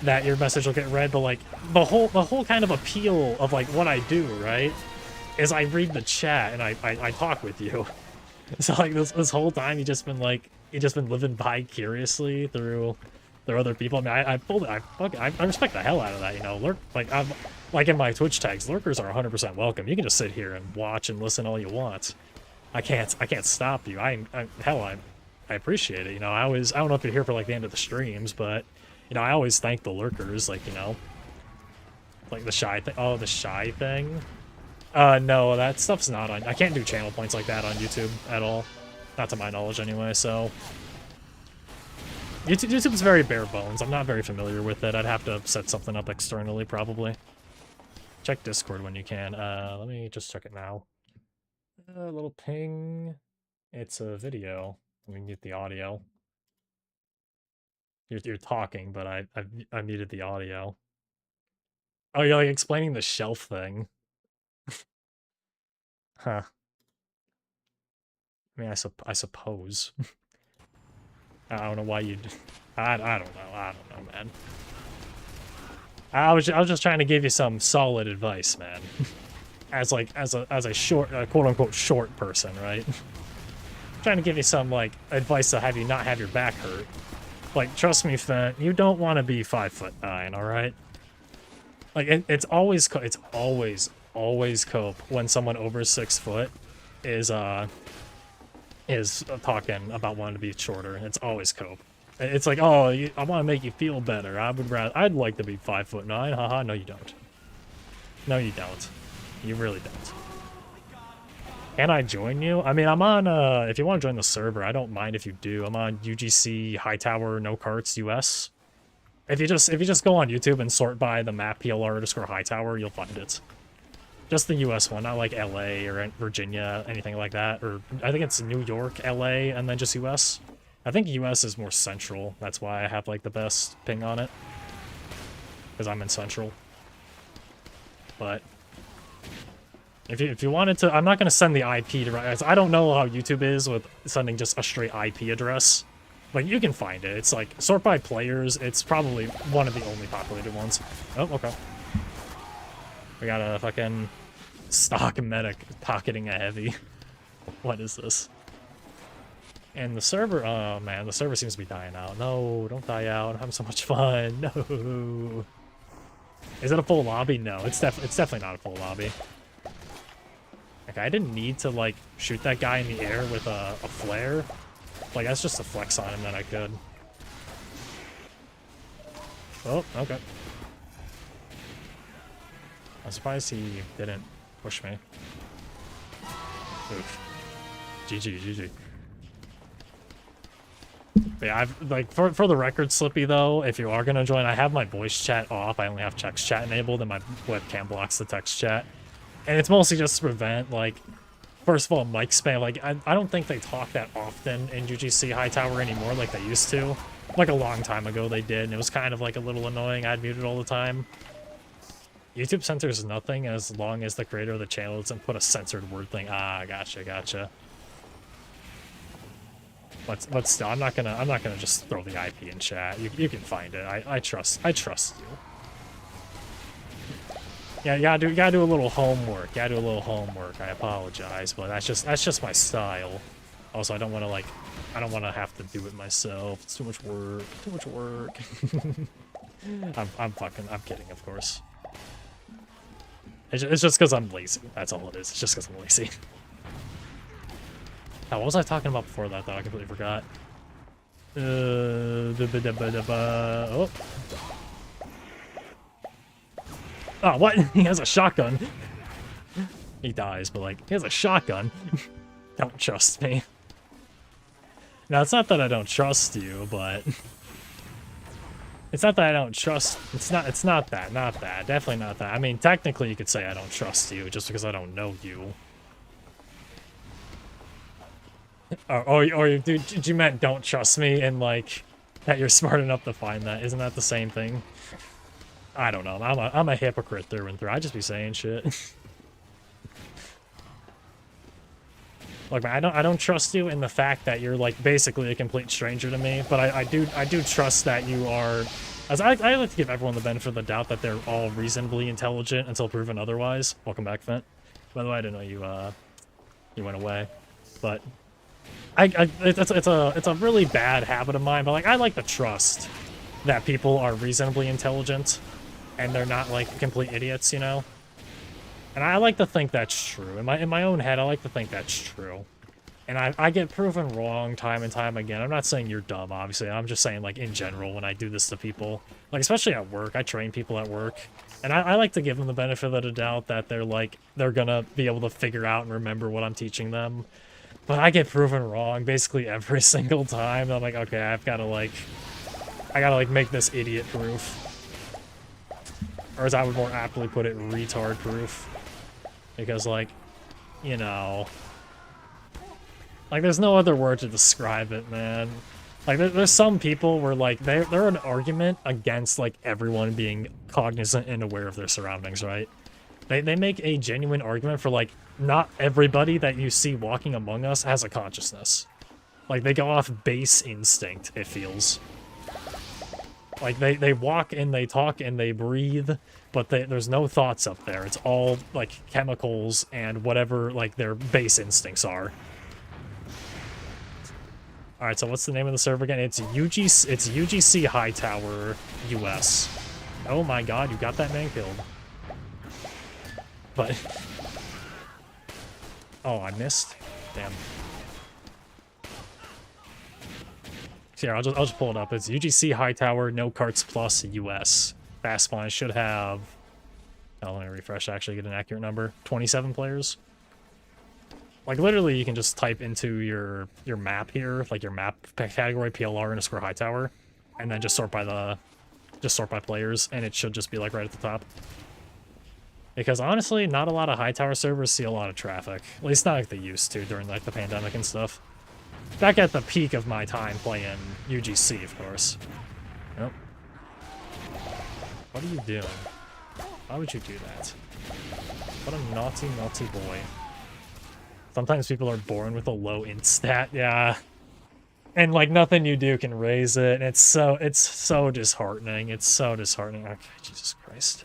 that your message will get read, but, like, the whole kind of appeal of, like, what I do, right, is I read the chat and I talk with you. So, like, this whole time you just been living vicariously through other people. I mean, I respect the hell out of that, you know. Like in my Twitch tags, lurkers are 100% welcome. You can just sit here and watch and listen all you want. I can't stop you. I appreciate it. You know, I don't know if you're here for like the end of the streams, but you know, I always thank the lurkers. Like, you know, like the shy thing. Oh, the shy thing. No, that stuff's not on. I can't do channel points like that on YouTube at all, not to my knowledge anyway. So YouTube's very bare bones. I'm not very familiar with it. I'd have to set something up externally probably. Check Discord when you can. Let me just check it now. A little ping. It's a video. Let me mute the audio. You're talking, but I muted the audio. Oh, you're like explaining the shelf thing. Huh. I mean, I suppose. I don't know why you'd... I don't know, man. I was just trying to give you some solid advice, man. As a short, quote-unquote short person, right? Trying to give you some, like, advice to have you not have your back hurt. Like, trust me, Fent, you don't want to be 5'9", alright? Like it's always always cope when someone over 6 foot is talking about wanting to be shorter. It's always cope. It's like, oh, I want to make you feel better. I'd like to be 5'9". Haha, no you don't. No you don't. You really don't. Can I join you? I mean, I'm on, if you want to join the server, I don't mind if you do. I'm on UGC Hightower No Carts US. If you just go on YouTube and sort by the map PLR_Hightower, you'll find it. Just the US one, not like LA or Virginia, anything like that. Or I think it's New York, LA, and then just US. I think US is more central. That's why I have like the best ping on it. Because I'm in central. But if you wanted to, I'm not going to send the IP to, I don't know how YouTube is with sending just a straight IP address. But you can find it. It's like, sort by players, it's probably one of the only populated ones. Oh, okay. We got a fucking stock medic pocketing a heavy. What is this? And the server, oh man, the server seems to be dying out. No, don't die out. I'm having so much fun. No. Is it a full lobby? No, it's definitely not a full lobby. Okay, I didn't need to, like, shoot that guy in the air with a flare. Like, that's just a flex on him that I could. Oh, okay. I'm surprised he didn't push me. Oof. GG, GG. But yeah, I've, like, for the record, Slippy, though, if you are gonna join, I have my voice chat off. I only have text chat enabled, and my webcam blocks the text chat. And it's mostly just to prevent, like, first of all, mic spam. Like, I don't think they talk that often in UGC Hightower anymore like they used to. Like, a long time ago they did, and it was kind of, like, a little annoying. I'd mute it all the time. YouTube censors nothing as long as the creator of the channel doesn't put a censored word thing. Ah, gotcha, gotcha. But still, I'm not gonna just throw the IP in chat. You can find it. I trust you. Yeah, you gotta do a little homework. I apologize, but that's just my style. Also, I don't want to have to do it myself. It's too much work. Too much work. I'm kidding, of course. It's just because I'm lazy. That's all it is. It's just because I'm lazy. Now, what was I talking about before that, though? I completely forgot. Oh. Oh, what? He has a shotgun. He dies, but, like, he has a shotgun. Don't trust me. Now, it's not that I don't trust you, but... It's not that I don't trust... It's not that. Definitely not that. I mean, technically, you could say I don't trust you, just because I don't know you. Or you meant don't trust me, and, like, that you're smart enough to find that. Isn't that the same thing? I don't know. I'm a hypocrite through and through. I just be saying shit. Look, man, I don't trust you in the fact that you're, like, basically a complete stranger to me, but I do trust that you are. As I like to give everyone the benefit of the doubt that they're all reasonably intelligent until proven otherwise. Welcome back, Fent. By the way, I didn't know you went away, but it's a really bad habit of mine. But, like, I like to trust that people are reasonably intelligent. And they're not, like, complete idiots, you know? And I like to think that's true. In my own head, I like to think that's true. And I get proven wrong time and time again. I'm not saying you're dumb, obviously. I'm just saying, like, in general, when I do this to people. Like, especially at work. I train people at work. And I like to give them the benefit of the doubt that they're gonna be able to figure out and remember what I'm teaching them. But I get proven wrong basically every single time. I'm like, okay, I gotta make this idiot proof. Or as I would more aptly put it, retard proof. Because, like, you know... Like, there's no other word to describe it, man. Like, there's some people where, like, they're an argument against, like, everyone being cognizant and aware of their surroundings, right? They make a genuine argument for, like, not everybody that you see walking among us has a consciousness. Like, they go off base instinct, it feels. Like, they walk and they talk and they breathe, but there's no thoughts up there. It's all, like, chemicals and whatever, like, their base instincts are. Alright, so what's the name of the server again? It's UGC Hightower US. Oh my god, you got that man killed. But... oh, I missed? Damn. So here, I'll just pull it up. It's UGC Hightower, no carts plus US. Fast Flying should have... oh, let me refresh to actually get an accurate number. 27 players. Like, literally, you can just type into your map here, like your map category, PLR Hightower, and then just sort by players, and it should just be, like, right at the top. Because, honestly, not a lot of Hightower servers see a lot of traffic. At least not like they used to during, like, the pandemic and stuff. Back at the peak of my time playing UGC, of course. Nope. What are you doing? Why would you do that? What a naughty, naughty boy. Sometimes people are born with a low int stat, yeah. And like nothing you do can raise it. And it's so disheartening. It's so disheartening. Okay, Jesus Christ.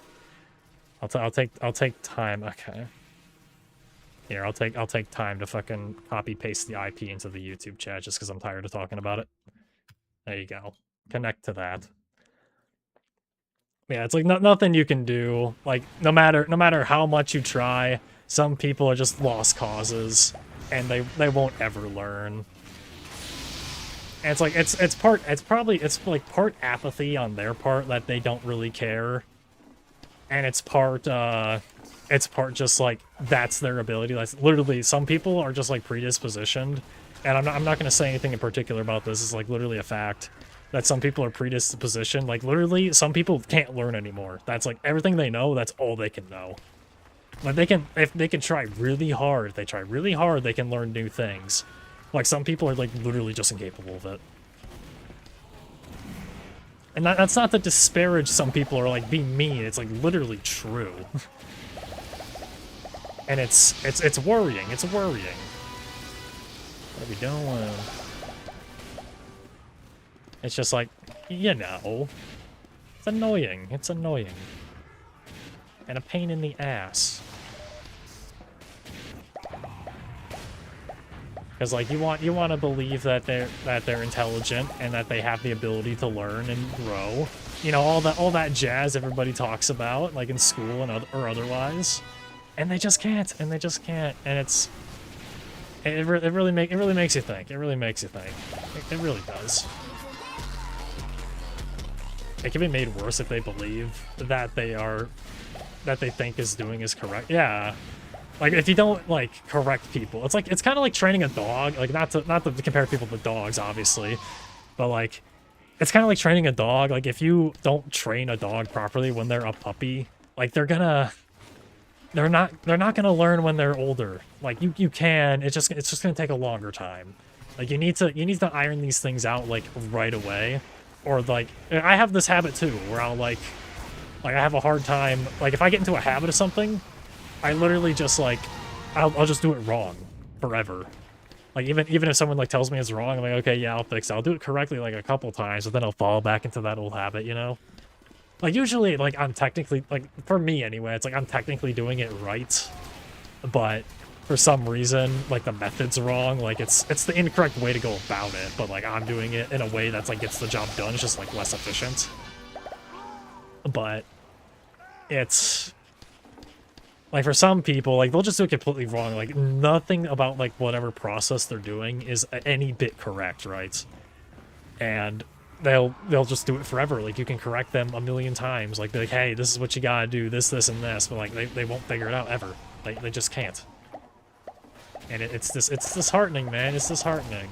I'll take time. Okay. Here, I'll take time to fucking copy paste the IP into the YouTube chat just because I'm tired of talking about it. There you go. Connect to that. Yeah, it's like nothing you can do. Like no matter how much you try, some people are just lost causes, and they won't ever learn. And it's like it's part apathy on their part that they don't really care, and it's part just like that's their ability. Like literally, some people are just like predispositioned, and I'm not gonna say anything in particular about this. It's like literally a fact that some people are predispositioned. Like literally, some people can't learn anymore. That's like everything they know. That's all they can know. Like if they can try really hard, if they try really hard, they can learn new things. Like some people are like literally just incapable of it. And that's not to disparage some people or like be mean. It's like literally true. And it's worrying. It's worrying. What are we doing? It's just like, you know, it's annoying. It's annoying. And a pain in the ass. Because like you want to believe that they're intelligent and that they have the ability to learn and grow. You know, all that jazz everybody talks about, like in school and or otherwise. And they just can't. And they just can't. And it really makes you think. It really makes you think. It really does. It can be made worse if they believe that they think is doing is correct. Yeah. Like if you don't like correct people, it's kind of like training a dog. Like not to compare people to dogs, obviously, but like it's kind of like training a dog. Like if you don't train a dog properly when they're a puppy, like they're not gonna learn when they're older. Like you can. It's just gonna take a longer time. Like you need to iron these things out like right away, or like I have this habit too where I'll like I have a hard time. Like if I get into a habit of something, I literally just like, I'll just do it wrong forever. Like even if someone like tells me it's wrong, I'm like, okay, yeah, I'll fix it. I'll do it correctly like a couple times, but then I'll fall back into that old habit, you know? Like usually, like I'm technically, like for me anyway, it's like I'm technically doing it right, but for some reason, like the method's wrong. Like it's the incorrect way to go about it, but like I'm doing it in a way that's like gets the job done. It's just like less efficient. But it's like for some people, like they'll just do it completely wrong. Like nothing about like whatever process they're doing is any bit correct, right? And they'll just do it forever. Like you can correct them a million times. Like be like, hey, this is what you gotta do, this, and this. But like they won't figure it out ever. They just can't. And it's disheartening, man. It's disheartening.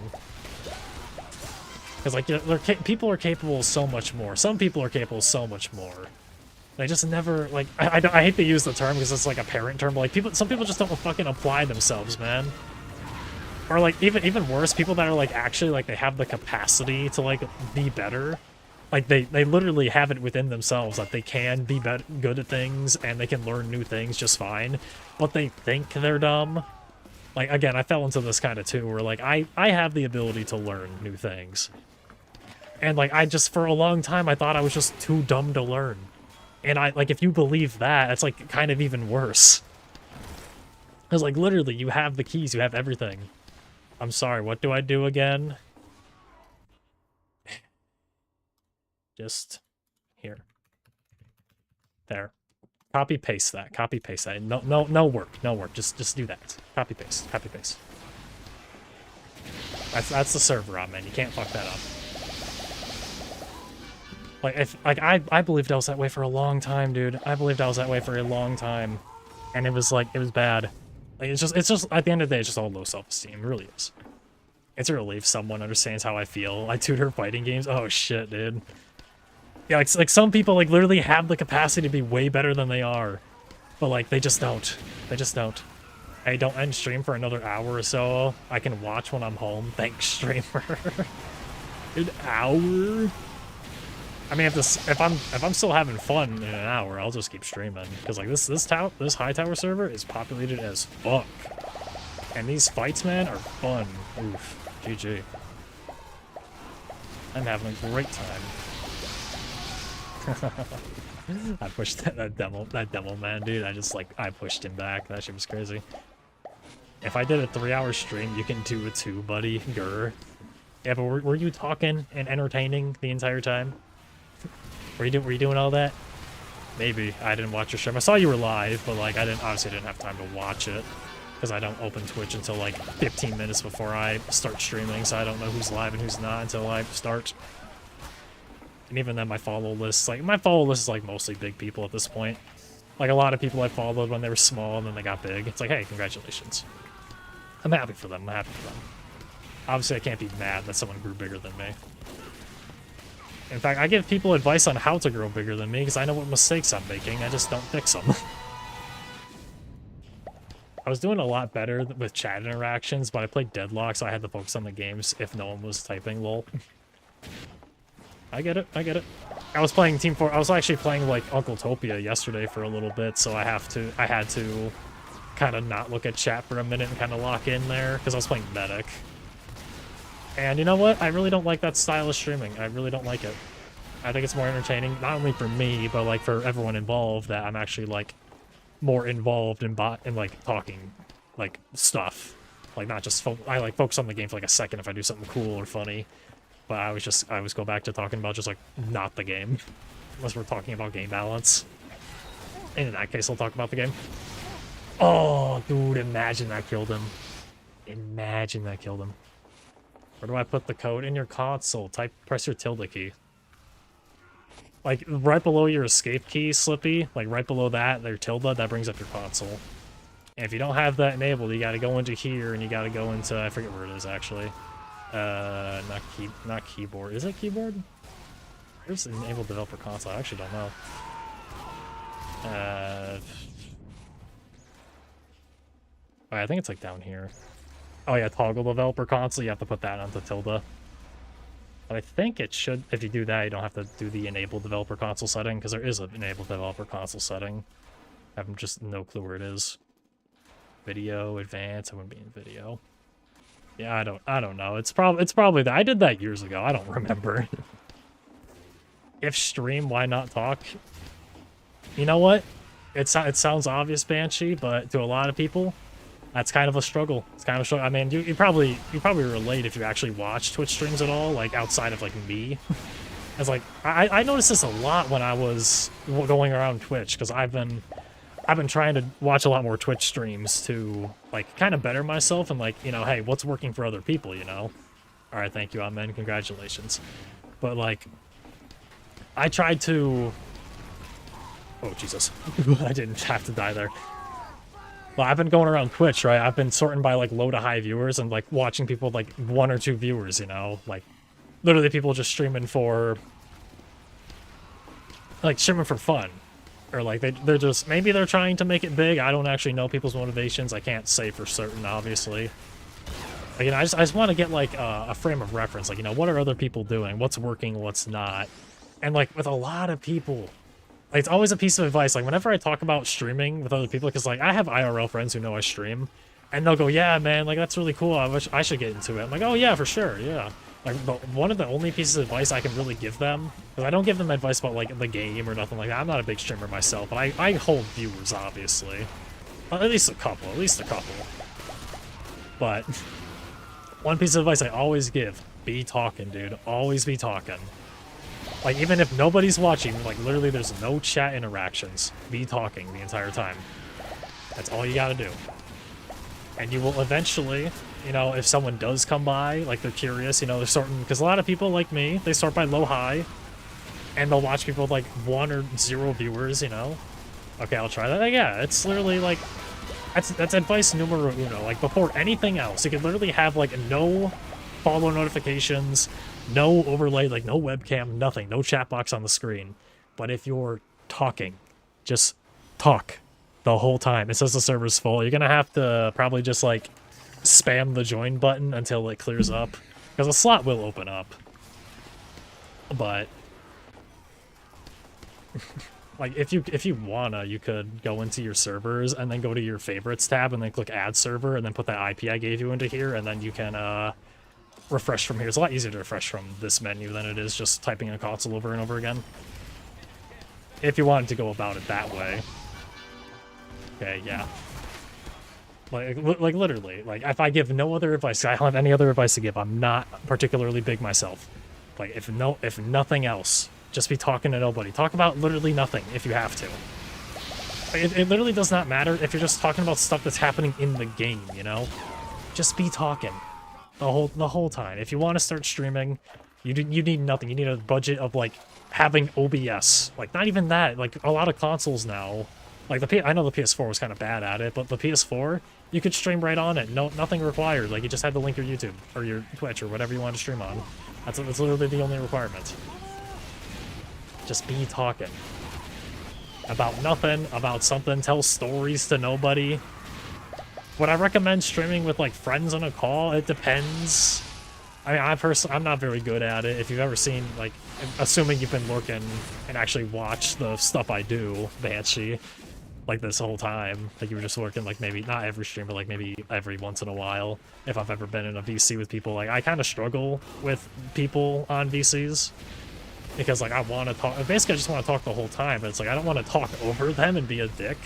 Because like people are capable of so much more. Some people are capable of so much more. They just never, like, I hate to use the term because it's like a parent term, but like some people just don't fucking apply themselves, man. Or like even worse, people that are like actually like they have the capacity to like be better. Like they literally have it within themselves that they can be good at things and they can learn new things just fine, but they think they're dumb. Like again, I fell into this kind of too, where like I have the ability to learn new things. And like I just for a long time I thought I was just too dumb to learn. And like, if you believe that, it's, like, kind of even worse. Because, like, literally, you have the keys, you have everything. I'm sorry, what do I do again? Just here. There. Copy paste that. Copy paste that. No work. No work. Just do that. Copy paste. Copy paste. That's the server I'm in. You can't fuck that up. Like I believed I was that way for a long time, dude. I believed I was that way for a long time. And it was bad. Like it's just at the end of the day, it's just all low self-esteem. It really is. It's a relief someone understands how I feel. I tutor fighting games. Oh shit, dude. Yeah, like some people like literally have the capacity to be way better than they are. But like they just don't. They just don't. Hey, don't end stream for another hour or so. I can watch when I'm home. Thanks, streamer. An hour? I mean, if I'm still having fun in an hour, I'll just keep streaming because like this high tower server is populated as fuck, and these fights, man, are fun. Oof, GG. I'm having a great time. I pushed that demo man, dude. I pushed him back. That shit was crazy. If I did a 3-hour stream, you can do it too, buddy. Grr. Yeah, but were you talking and entertaining the entire time? Were you doing all that? Maybe. I didn't watch your stream. I saw you were live, but like I obviously didn't have time to watch it because I don't open Twitch until like 15 minutes before I start streaming, so I don't know who's live and who's not until I start. And even then, my follow list is like mostly big people at this point. Like a lot of people I followed when they were small and then they got big. It's like, hey, congratulations. I'm happy for them. I'm happy for them. Obviously, I can't be mad that someone grew bigger than me. In fact, I give people advice on how to grow bigger than me because I know what mistakes I'm making. I just don't fix them. I was doing a lot better with chat interactions, but I played Deadlock, so I had to focus on the games if no one was typing, lol. I get it. I get it. I was playing Team 4. I was actually playing like Uncle Topia yesterday for a little bit, so I had to kind of not look at chat for a minute and kind of lock in there because I was playing Medic. And you know what? I really don't like that style of streaming. I really don't like it. I think it's more entertaining, not only for me, but like for everyone involved, that I'm actually like more involved in like talking like stuff. Like not just I like focus on the game for like a second if I do something cool or funny. But I always go back to talking about just like not the game. Unless we're talking about game balance. And in that case I'll talk about the game. Oh dude, imagine that killed him. Imagine that killed him. Where do I put the code? In your console. Press your tilde key. Like, right below your escape key, Slippy, like right below that, their tilde, that brings up your console. And if you don't have that enabled, you gotta go into here, and you gotta go into, I forget where it is, actually. Not keyboard. Is it keyboard? Where's enable developer console? I actually don't know. I think it's like down here. Oh yeah, toggle developer console, you have to put that onto tilde. But I think it should, if you do that, you don't have to do the enable developer console setting, because there is an enable developer console setting. I have just no clue where it is. Video, advanced, I wouldn't be in video. Yeah, I don't know. It's probably that. I did that years ago. I don't remember. If stream, why not talk? You know what? It sounds obvious, Banshee, but to a lot of people, that's kind of a struggle. It's kind of a struggle. I mean, you probably relate if you actually watch Twitch streams at all, like outside of like me. It's like I noticed this a lot when I was going around Twitch, because I've been trying to watch a lot more Twitch streams to like kind of better myself and like, you know, hey, what's working for other people, you know? All right, thank you, Amen. Congratulations. But like, I tried to. Oh Jesus! I didn't have to die there. Well, I've been going around Twitch, right? I've been sorting by like low to high viewers and like watching people with, like 1 or 2 viewers, you know, like literally people just streaming for fun, or like they're just, maybe they're trying to make it big. I don't actually know people's motivations. I can't say for certain, obviously. Like, you know, I just want to get like a frame of reference, like, you know, what are other people doing? What's working? What's not? And like with a lot of people, like, it's always a piece of advice. Like, whenever I talk about streaming with other people, because, like, I have IRL friends who know I stream, and they'll go, yeah, man, like, that's really cool. I wish I should get into it. I'm like, oh, yeah, for sure, yeah. Like, one of the only pieces of advice I can really give them, because I don't give them advice about, like, the game or nothing like that. I'm not a big streamer myself, but I hold viewers, obviously. At least a couple. But one piece of advice I always give, be talking, dude. Always be talking. Like, even if nobody's watching, like, literally there's no chat interactions. Be talking the entire time. That's all you gotta do. And you will eventually, you know, if someone does come by, like, they're curious, you know, they're sorting, because a lot of people like me, they start by low-high, and they'll watch people with, like, 1 or 0 viewers, you know? Okay, I'll try that. Like, yeah, it's literally, like, that's advice numero uno. Like, before anything else, you can literally have, like, no follow notifications, no overlay, like, no webcam, nothing, no chat box on the screen. But if you're talking, just talk the whole time. It says the server's full. You're gonna have to probably just, like, spam the join button until it clears up, because a slot will open up. But like, if you wanna, you could go into your servers and then go to your favorites tab and then click add server and then put that IP I gave you into here, and then you can refresh from here. It's a lot easier to refresh from this menu than it is just typing in a console over and over again, if you wanted to go about it that way. Okay, yeah. Like literally, like, if I give no other advice, I don't have any other advice to give. I'm not particularly big myself. Like, if nothing else, just be talking to nobody. Talk about literally nothing if you have to. It literally does not matter if you're just talking about stuff that's happening in the game, you know? Just be talking the whole time. If you want to start streaming, you need nothing. You need a budget of, like, having OBS. Like, not even that. Like, a lot of consoles now, like, I know the PS4 was kind of bad at it, but the PS4, you could stream right on it. Nothing required. Like, you just had to link your YouTube or your Twitch or whatever you want to stream on. That's literally the only requirement. Just be talking about nothing, about something. Tell stories to nobody. Would I recommend streaming with, like, friends on a call? It depends. I mean, I'm not very good at it. If you've ever seen, like, assuming you've been looking and actually watched the stuff I do, Banshee, like, this whole time, like, you were just working, like, maybe not every stream, but, like, maybe every once in a while. If I've ever been in a VC with people, like, I kind of struggle with people on VCs, because, like, I want to talk. Basically, I just want to talk the whole time, but it's like I don't want to talk over them and be a dick.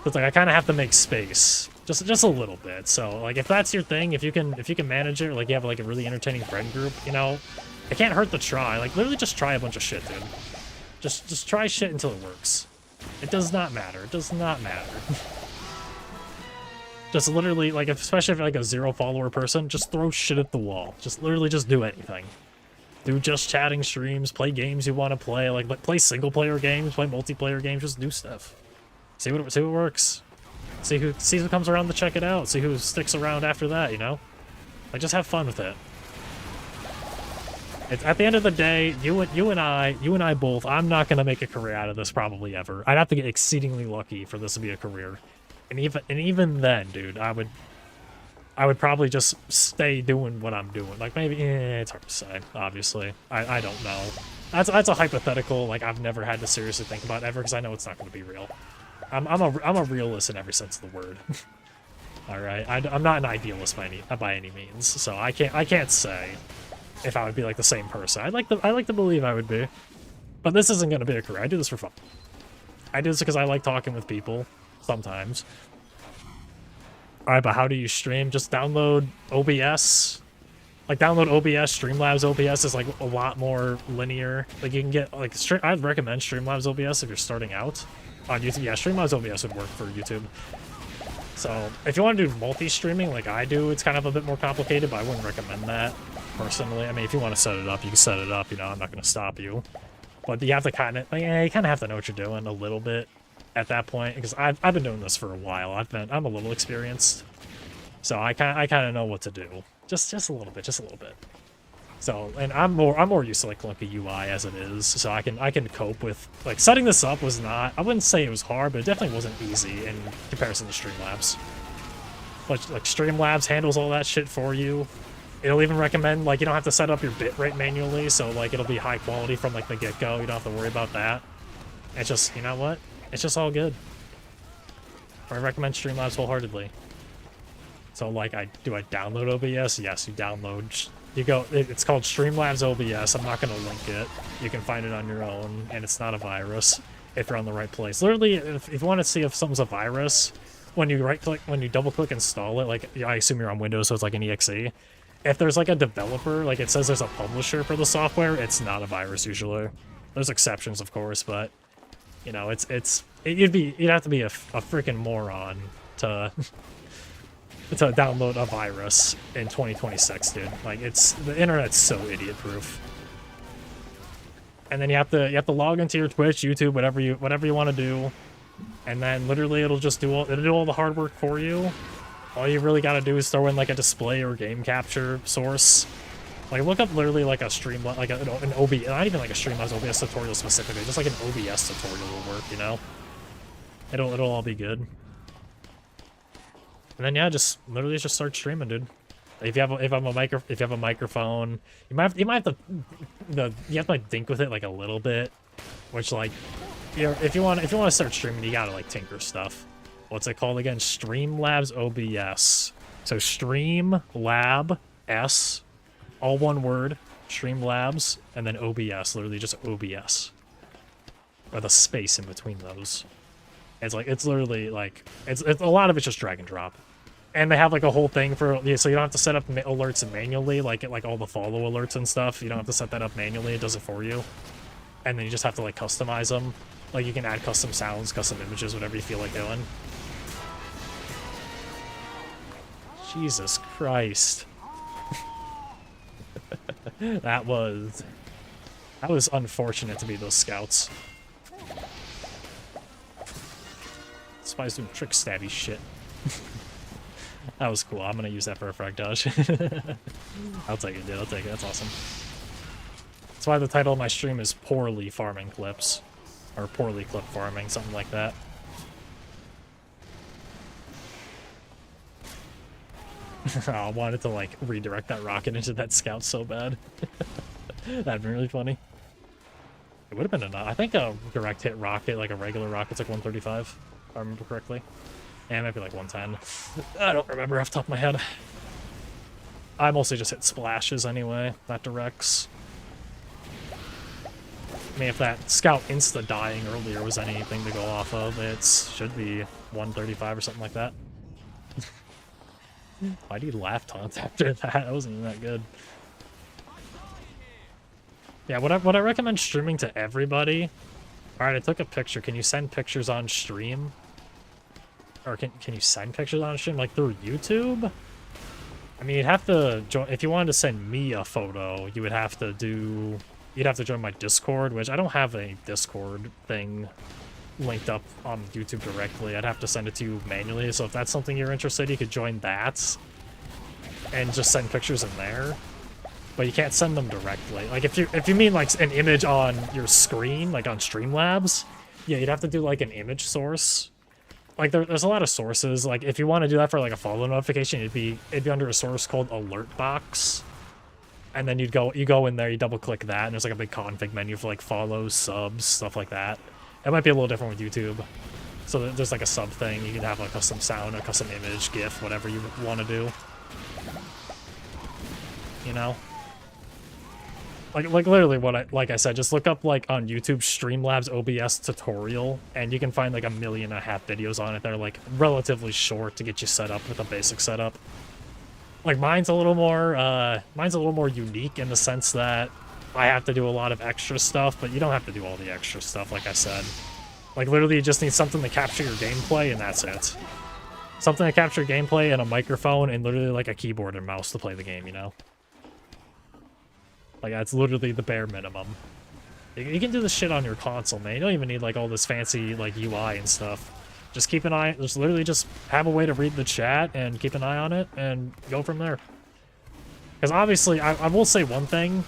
It's like I kind of have to make space, just a little bit. So, like, if that's your thing, if you can manage it, or, like, you have, like, a really entertaining friend group, you know, it can't hurt to try. Like, literally, just try a bunch of shit, dude. Just try shit until it works. It does not matter. It does not matter. Just literally, like, especially if you're, like, a 0 follower person, just throw shit at the wall. Just literally just do anything. Do just chatting streams, play games you want to play, like, play single player games, play multiplayer games, just do stuff. See what works. See who comes around to check it out. See who sticks around after that, you know? Like, just have fun with it. At the end of the day, you and I both, I'm not gonna make a career out of this probably ever. I'd have to get exceedingly lucky for this to be a career. And even then, dude, I would probably just stay doing what I'm doing. Like, maybe, it's hard to say, obviously. I don't know. That's a hypothetical, like, I've never had to seriously think about ever, because I know it's not going to be real. I'm a realist in every sense of the word. Alright? I'm not an idealist by any means, so I can't say if I would be, like, the same person. I like to believe I would be. But this isn't going to be a career. I do this for fun. I do this because I like talking with people, sometimes. Alright, but how do you stream? Just download OBS. Like, download OBS. Streamlabs OBS is, like, a lot more linear. Like, you can get, like, I'd recommend Streamlabs OBS if you're starting out on YouTube. Yeah, Streamlabs OBS would work for YouTube. So, if you want to do multi-streaming like I do, it's kind of a bit more complicated, but I wouldn't recommend that, personally. I mean, if you want to set it up, you can set it up, you know, I'm not going to stop you. But you have to kind of, like, you kind of have to know what you're doing a little bit at that point, because I've been doing this for a while. I'm a little experienced, so I kind of know what to do. Just a little bit, So, and I'm more used to, like, clunky UI as it is, so I can cope with, like, setting this up was not, I wouldn't say it was hard, but it definitely wasn't easy in comparison to Streamlabs. But, like, Streamlabs handles all that shit for you. It'll even recommend, like, you don't have to set up your bitrate manually, so, like, it'll be high quality from, like, the get-go. You don't have to worry about that. It's just, you know what? It's just all good. I recommend Streamlabs wholeheartedly. So, like, do I download OBS? Yes, you download. You go. It's called Streamlabs OBS. I'm not gonna link it. You can find it on your own, and it's not a virus if you're on the right place. Literally, if you want to see if something's a virus, when you double-click install it, like, I assume you're on Windows, so it's like an exe. if there's like a developer, like it says there's a publisher for the software, it's not a virus usually. There's exceptions, of course, but you know, you'd have to be a freaking moron to to download a virus in 2026, dude. Like the internet's so idiot proof. And then you have to log into your Twitch, YouTube, whatever you want to do, and then literally it'll do all the hard work for you. All you really got to do is throw in like a display or game capture source. Like look up literally like a stream, like an OBS, not even like a Streamlabs OBS tutorial specifically, just like an OBS tutorial will work, you know? It'll all be good. And then yeah, just literally just start streaming, dude. If you have a microphone, you might have to like dink with it like a little bit, which like, if you want to start streaming, you gotta like tinker stuff. What's it called again? Streamlabs OBS. So Streamlab S, all one word, Streamlabs, and then OBS, literally just OBS, with a space in between those. It's literally like it's a lot of it's just drag and drop. And they have like a whole thing for, so you don't have to set up alerts manually, like all the follow alerts and stuff. You don't have to set that up manually, it does it for you. And then you just have to like customize them. Like you can add custom sounds, custom images, whatever you feel like doing. Jesus Christ. That was unfortunate to be those scouts. Spy's doing trick stabby shit. That was cool. I'm gonna use that for a frag dodge. I'll take it, dude. I'll take it. That's awesome. That's why the title of my stream is Poorly Farming Clips. Or Poorly Clip Farming, something like that. Oh, I wanted to, like, redirect that rocket into that scout so bad. That'd been really funny. It would have been enough. I think a direct hit rocket, like a regular rocket's like 135, if I remember correctly. Yeah, maybe like 110. I don't remember off the top of my head. I mostly just hit splashes anyway, not directs. I mean, if that scout insta-dying earlier was anything to go off of, it should be 135 or something like that. Why do you laugh taunt after that? That wasn't even that good. Yeah, what I recommend streaming to everybody. Alright, I took a picture. Can you send pictures on stream? Or can you send pictures on stream, like through YouTube? I mean, you'd have to join, if you wanted to send me a photo, you'd have to join my Discord, which I don't have a Discord thing linked up on YouTube directly. I'd have to send it to you manually, so if that's something you're interested in, you could join that and just send pictures in there. But you can't send them directly. Like if you mean like an image on your screen, like on Streamlabs, yeah, you'd have to do like an image source. Like there's a lot of sources. Like if you want to do that for like a follow notification, it'd be under a source called Alert Box, and then you go in there, you double click that, and there's like a big config menu for like follows, subs, stuff like that. It might be a little different with YouTube. So there's like a sub thing. You can have a custom sound, a custom image, GIF, whatever you want to do. You know. Like literally like I said, just look up like on YouTube Streamlabs OBS tutorial, and you can find like 1.5 million videos on it that are like relatively short to get you set up with a basic setup. Like mine's a little more unique in the sense that I have to do a lot of extra stuff, but you don't have to do all the extra stuff, like I said. Like literally you just need something to capture your gameplay, and that's it. Something to capture gameplay and a microphone and literally like a keyboard and mouse to play the game, you know? Like, that's literally the bare minimum. You can do this shit on your console, man. You don't even need, like, all this fancy, like, UI and stuff. Just keep an eye... Just literally just have a way to read the chat and keep an eye on it and go from there. Because obviously, I will say one thing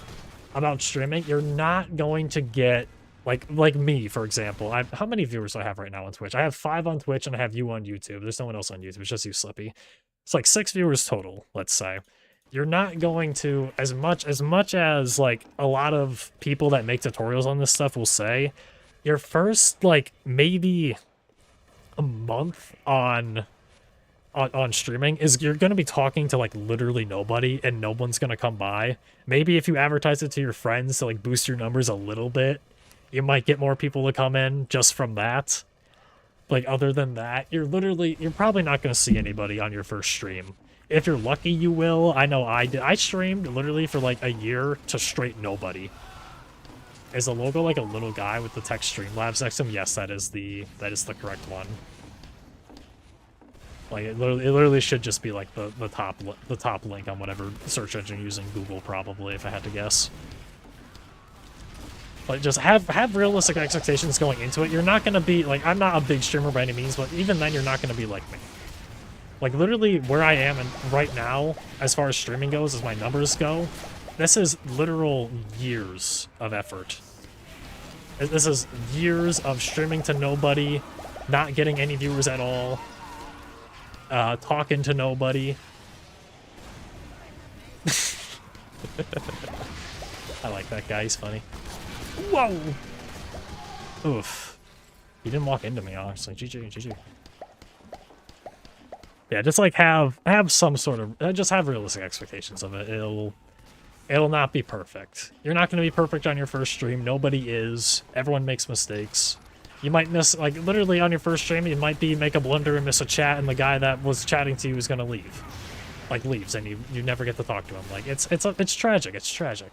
about streaming. You're not going to get... Like me, for example. How many viewers do I have right now on Twitch? I have 5 on Twitch and I have you on YouTube. There's no one else on YouTube. It's just you, Slippy. It's like 6 viewers total, let's say. You're not going to, as much as like a lot of people that make tutorials on this stuff will say, your first like maybe a month on streaming is you're going to be talking to like literally nobody, and no one's going to come by. Maybe if you advertise it to your friends to like boost your numbers a little bit, you might get more people to come in just from that. Like other than that, you're probably not going to see anybody on your first stream. If you're lucky, you will. I know I did. I streamed literally for like a year to straight nobody. Is the logo like a little guy with the text Streamlabs next to him? Yes, that is the correct one. Like it literally should just be like the top link on whatever search engine you're using, Google probably, if I had to guess. Like, just have realistic expectations going into it. You're not gonna be like, I'm not a big streamer by any means, but even then you're not gonna be like me. Like literally where I am and right now, as far as streaming goes, as my numbers go, this is literal years of effort. This is years of streaming to nobody, not getting any viewers at all, talking to nobody. I like that guy, he's funny. Whoa! Oof. He didn't walk into me, honestly. GG, GG. Yeah, just like have some sort of, just have realistic expectations of it. It'll not be perfect. You're not going to be perfect on your first stream. Nobody is. Everyone makes mistakes. You might miss, like, literally on your first stream, you might make a blunder and miss a chat, and the guy that was chatting to you is going to leave. Like, leaves, and you never get to talk to him. Like, it's tragic. It's tragic.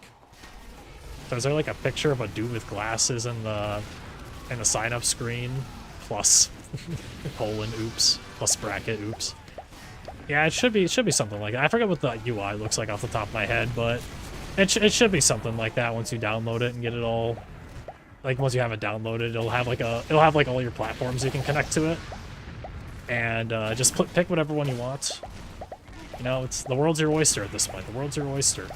So is there, like, a picture of a dude with glasses in the sign-up screen? Plus, colon, oops. Plus bracket, oops. Yeah, it should be something like that. I forget what the UI looks like off the top of my head, but it should be something like that once you download it and get it all. Like once you have it downloaded, it'll have like all your platforms you can connect to it, and just pick whatever one you want. You know, the world's your oyster at this point. The world's your oyster.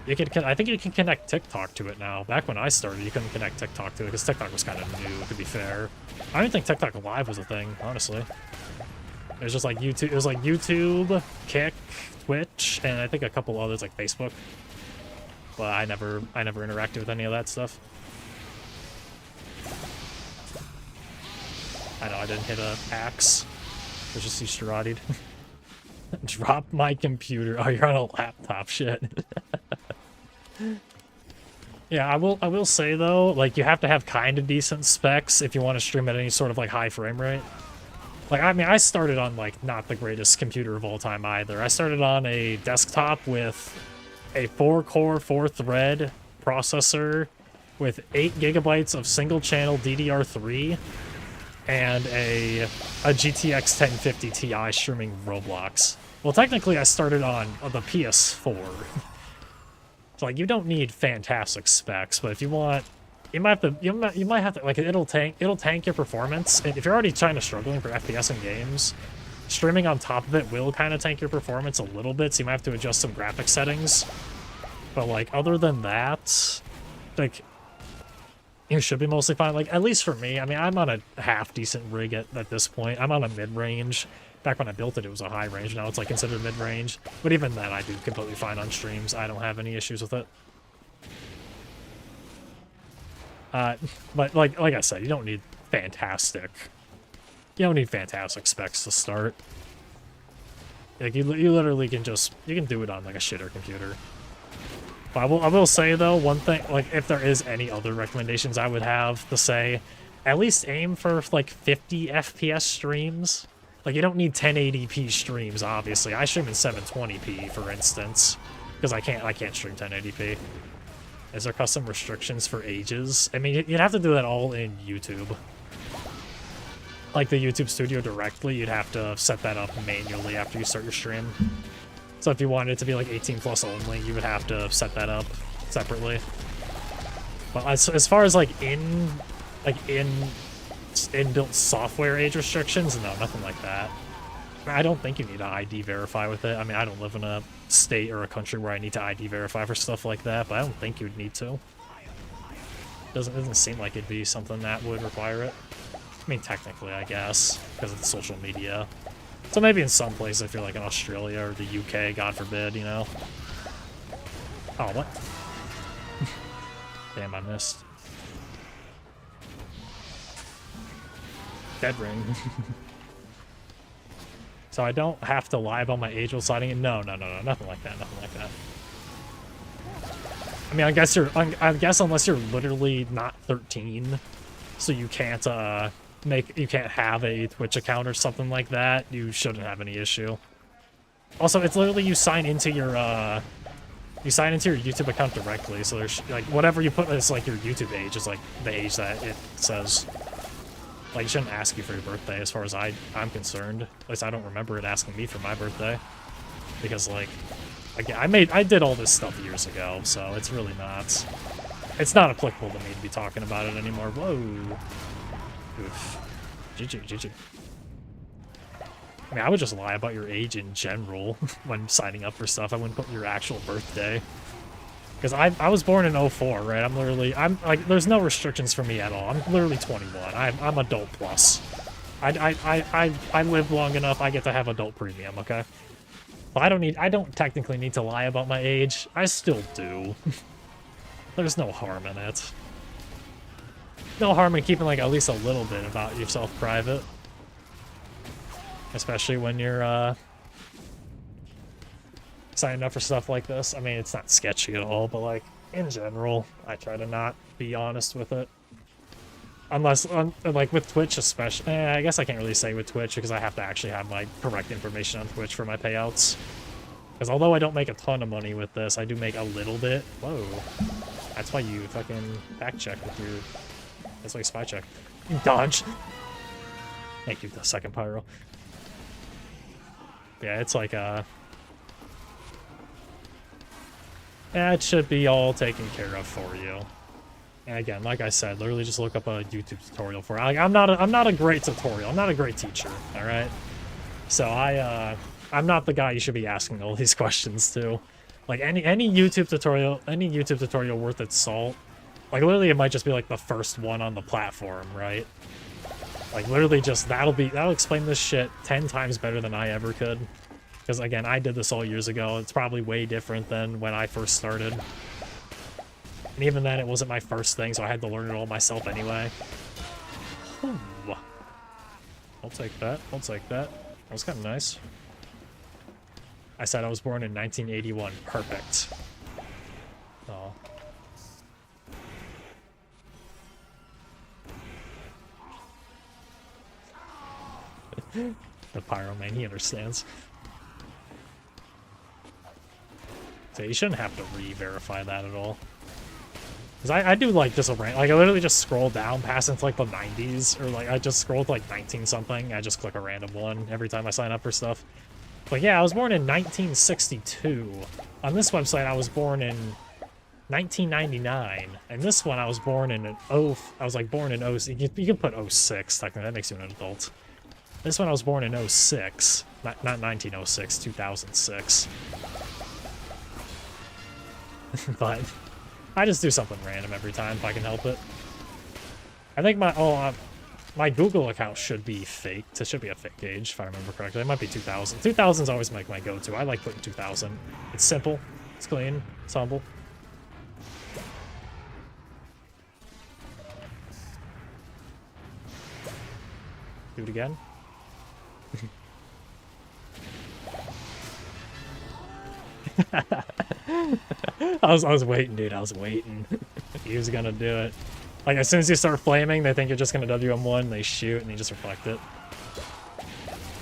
You can I think you can connect TikTok to it now. Back when I started, you couldn't connect TikTok to it because TikTok was kind of new. To be fair, I didn't think TikTok Live was a thing, honestly. It was just like YouTube. It was like YouTube, Kick, Twitch, and I think a couple others like Facebook. But I never interacted with any of that stuff. I know I didn't hit a axe. I just Easterati'd. Drop my computer. Oh, you're on a laptop. Shit. Yeah, I will say though, like you have to have kind of decent specs if you want to stream at any sort of like high frame rate. Like, I mean, I started on, like, not the greatest computer of all time either. I started on a desktop with a 4-core, 4-thread processor with 8 gigabytes of single-channel DDR3 and a GTX 1050 Ti streaming Roblox. Well, technically, I started on the PS4. So, like, you don't need fantastic specs, but if you want... You might have to like it'll tank your performance, and if you're already kind of struggling for FPS in games, streaming on top of it will kind of tank your performance a little bit, so you might have to adjust some graphic settings. But like other than that, like you should be mostly fine. Like at least for me, I mean I'm on a half decent rig at this point. I'm on a mid range. Back when I built it, it was a high range. Now it's like considered mid range. But even then, I do completely fine on streams. I don't have any issues with it. But like I said, you don't need fantastic specs to start. Like you literally can you can do it on like a shitter computer. But I will say though, one thing, like if there is any other recommendations I would have to say, at least aim for like 50 FPS streams. Like you don't need 1080p streams, obviously. I stream in 720p, for instance, because I can't stream 1080p. Is there custom restrictions for ages? I mean, you'd have to do that all in YouTube. Like the YouTube Studio directly, you'd have to set that up manually after you start your stream. So if you wanted it to be like 18 plus only, you would have to set that up separately. But as far as like inbuilt software age restrictions, no, nothing like that. I don't think you need to ID verify with it. I mean, I don't live in a state or a country where I need to ID verify for stuff like that, but I don't think you'd need to. Doesn't seem like it'd be something that would require it. I mean, technically, I guess, because it's social media. So maybe in some places, if you're like in Australia or the UK, God forbid, you know. Oh, what? Damn, I missed. Dead ring. So I don't have to lie about my age while sliding in? No, nothing like that, nothing like that. I mean, I guess unless you're literally not 13, so you can't have a Twitch account or something like that, you shouldn't have any issue. Also, it's literally you sign into your YouTube account directly, so there's like whatever you put as like your YouTube age is like the age that it says. Like, it shouldn't ask you for your birthday as far as I'm concerned. At least I don't remember it asking me for my birthday. Because like, again, I did all this stuff years ago, so it's really not, it's not applicable to me to be talking about it anymore. Whoa. Oof. GG. I mean, I would just lie about your age in general when signing up for stuff. I wouldn't put your actual birthday. Because I was born in 04, right? I'm like, there's no restrictions for me at all. I'm literally 21. I'm adult plus. I live long enough, I get to have adult premium, okay? Well, I don't technically need to lie about my age. I still do. There's no harm in it. No harm in keeping like at least a little bit about yourself private. Especially when you're signing up for stuff like this. I mean, it's not sketchy at all, but like in general, I try to not be honest with it. Unless, like with Twitch especially, I guess I can't really say with Twitch because I have to actually have my correct information on Twitch for my payouts. Because although I don't make a ton of money with this, I do make a little bit. Whoa. That's why you fucking fact check with your, that's why you spy check. You dodge. Thank you, the second pyro. Yeah, it's like, yeah, it should be all taken care of for you. And again, like I said, literally just look up a YouTube tutorial for it. Like, I'm not a great tutorial. I'm not a great teacher, all right? So I'm not the guy you should be asking all these questions to. Like any YouTube tutorial worth its salt. Like literally, it might just be like the first one on the platform, right? Like literally, just that'll explain this shit 10 times better than I ever could. Because again, I did this all years ago. It's probably way different than when I first started. And even then, it wasn't my first thing, so I had to learn it all myself anyway. Ooh. I'll take that. I'll take that. That was kind of nice. I said I was born in 1981. Perfect. Oh. The pyro man, he understands. So you shouldn't have to re-verify that at all. Because I do like just a random, like I literally just scroll down past into like the 90s, or like I just scroll to like 19 something, I just click a random one every time I sign up for stuff. But yeah, I was born in 1962. On this website, I was born in 1999. And this one, I was born in born in 06. You can put 06, technically, that makes you an adult. This one, I was born in 06. Not 1906, 2006. But I just do something random every time if I can help it. I think my Google account should be faked. It should be a fake age, if I remember correctly. It might be 2000. 2000's always my go-to. I like putting 2000. It's simple. It's clean. It's humble. Do it again. I was waiting, dude. I was waiting. He was gonna do it. Like, as soon as you start flaming, they think you're just gonna WM1, they shoot, and you just reflect it.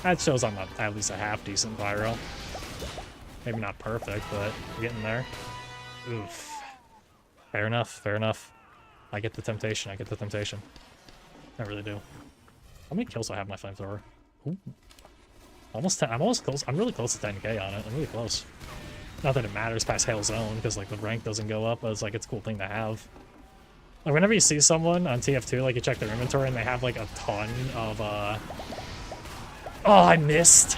That shows I'm at least a half-decent pyro. Maybe not perfect, but getting there. Oof. Fair enough, fair enough. I get the temptation, I get the temptation. I really do. How many kills do I have in my flamethrower? Ooh. Almost 10, I'm almost close. I'm really close to 10k on it. I'm really close. Not that it matters past Hail Zone, because like the rank doesn't go up, but it's like it's a cool thing to have. Like whenever you see someone on TF2, like you check their inventory and they have like a ton of Oh, I missed!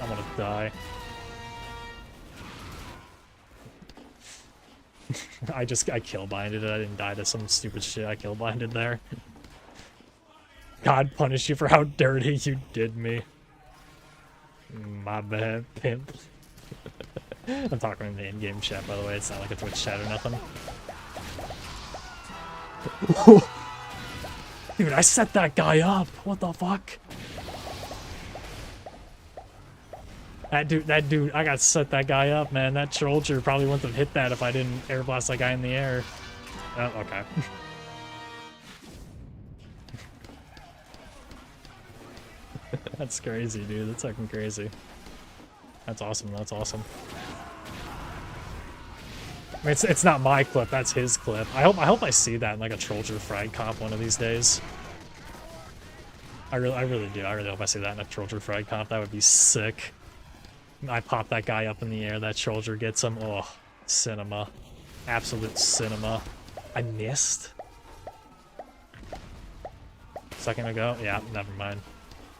I'm gonna die. I kill binded it. I didn't die to some stupid shit I kill binded there. God punish you for how dirty you did me. My bad, pimp. I'm talking in the in-game chat, by the way. It's not like a Twitch chat or nothing. Dude, I set that guy up. What the fuck? That dude, I got set that guy up, man. That soldier probably wouldn't have hit that if I didn't air blast that guy in the air. Oh, okay. That's crazy, dude. That's fucking crazy. That's awesome. That's awesome. I mean, it's not my clip. That's his clip. I hope I see that in like a Trollger frag comp one of these days. I really do. I really hope I see that in a Trollger frag comp. That would be sick. I pop that guy up in the air. That Trollger gets him. Oh, cinema. Absolute cinema. I missed. Second ago? Yeah, never mind.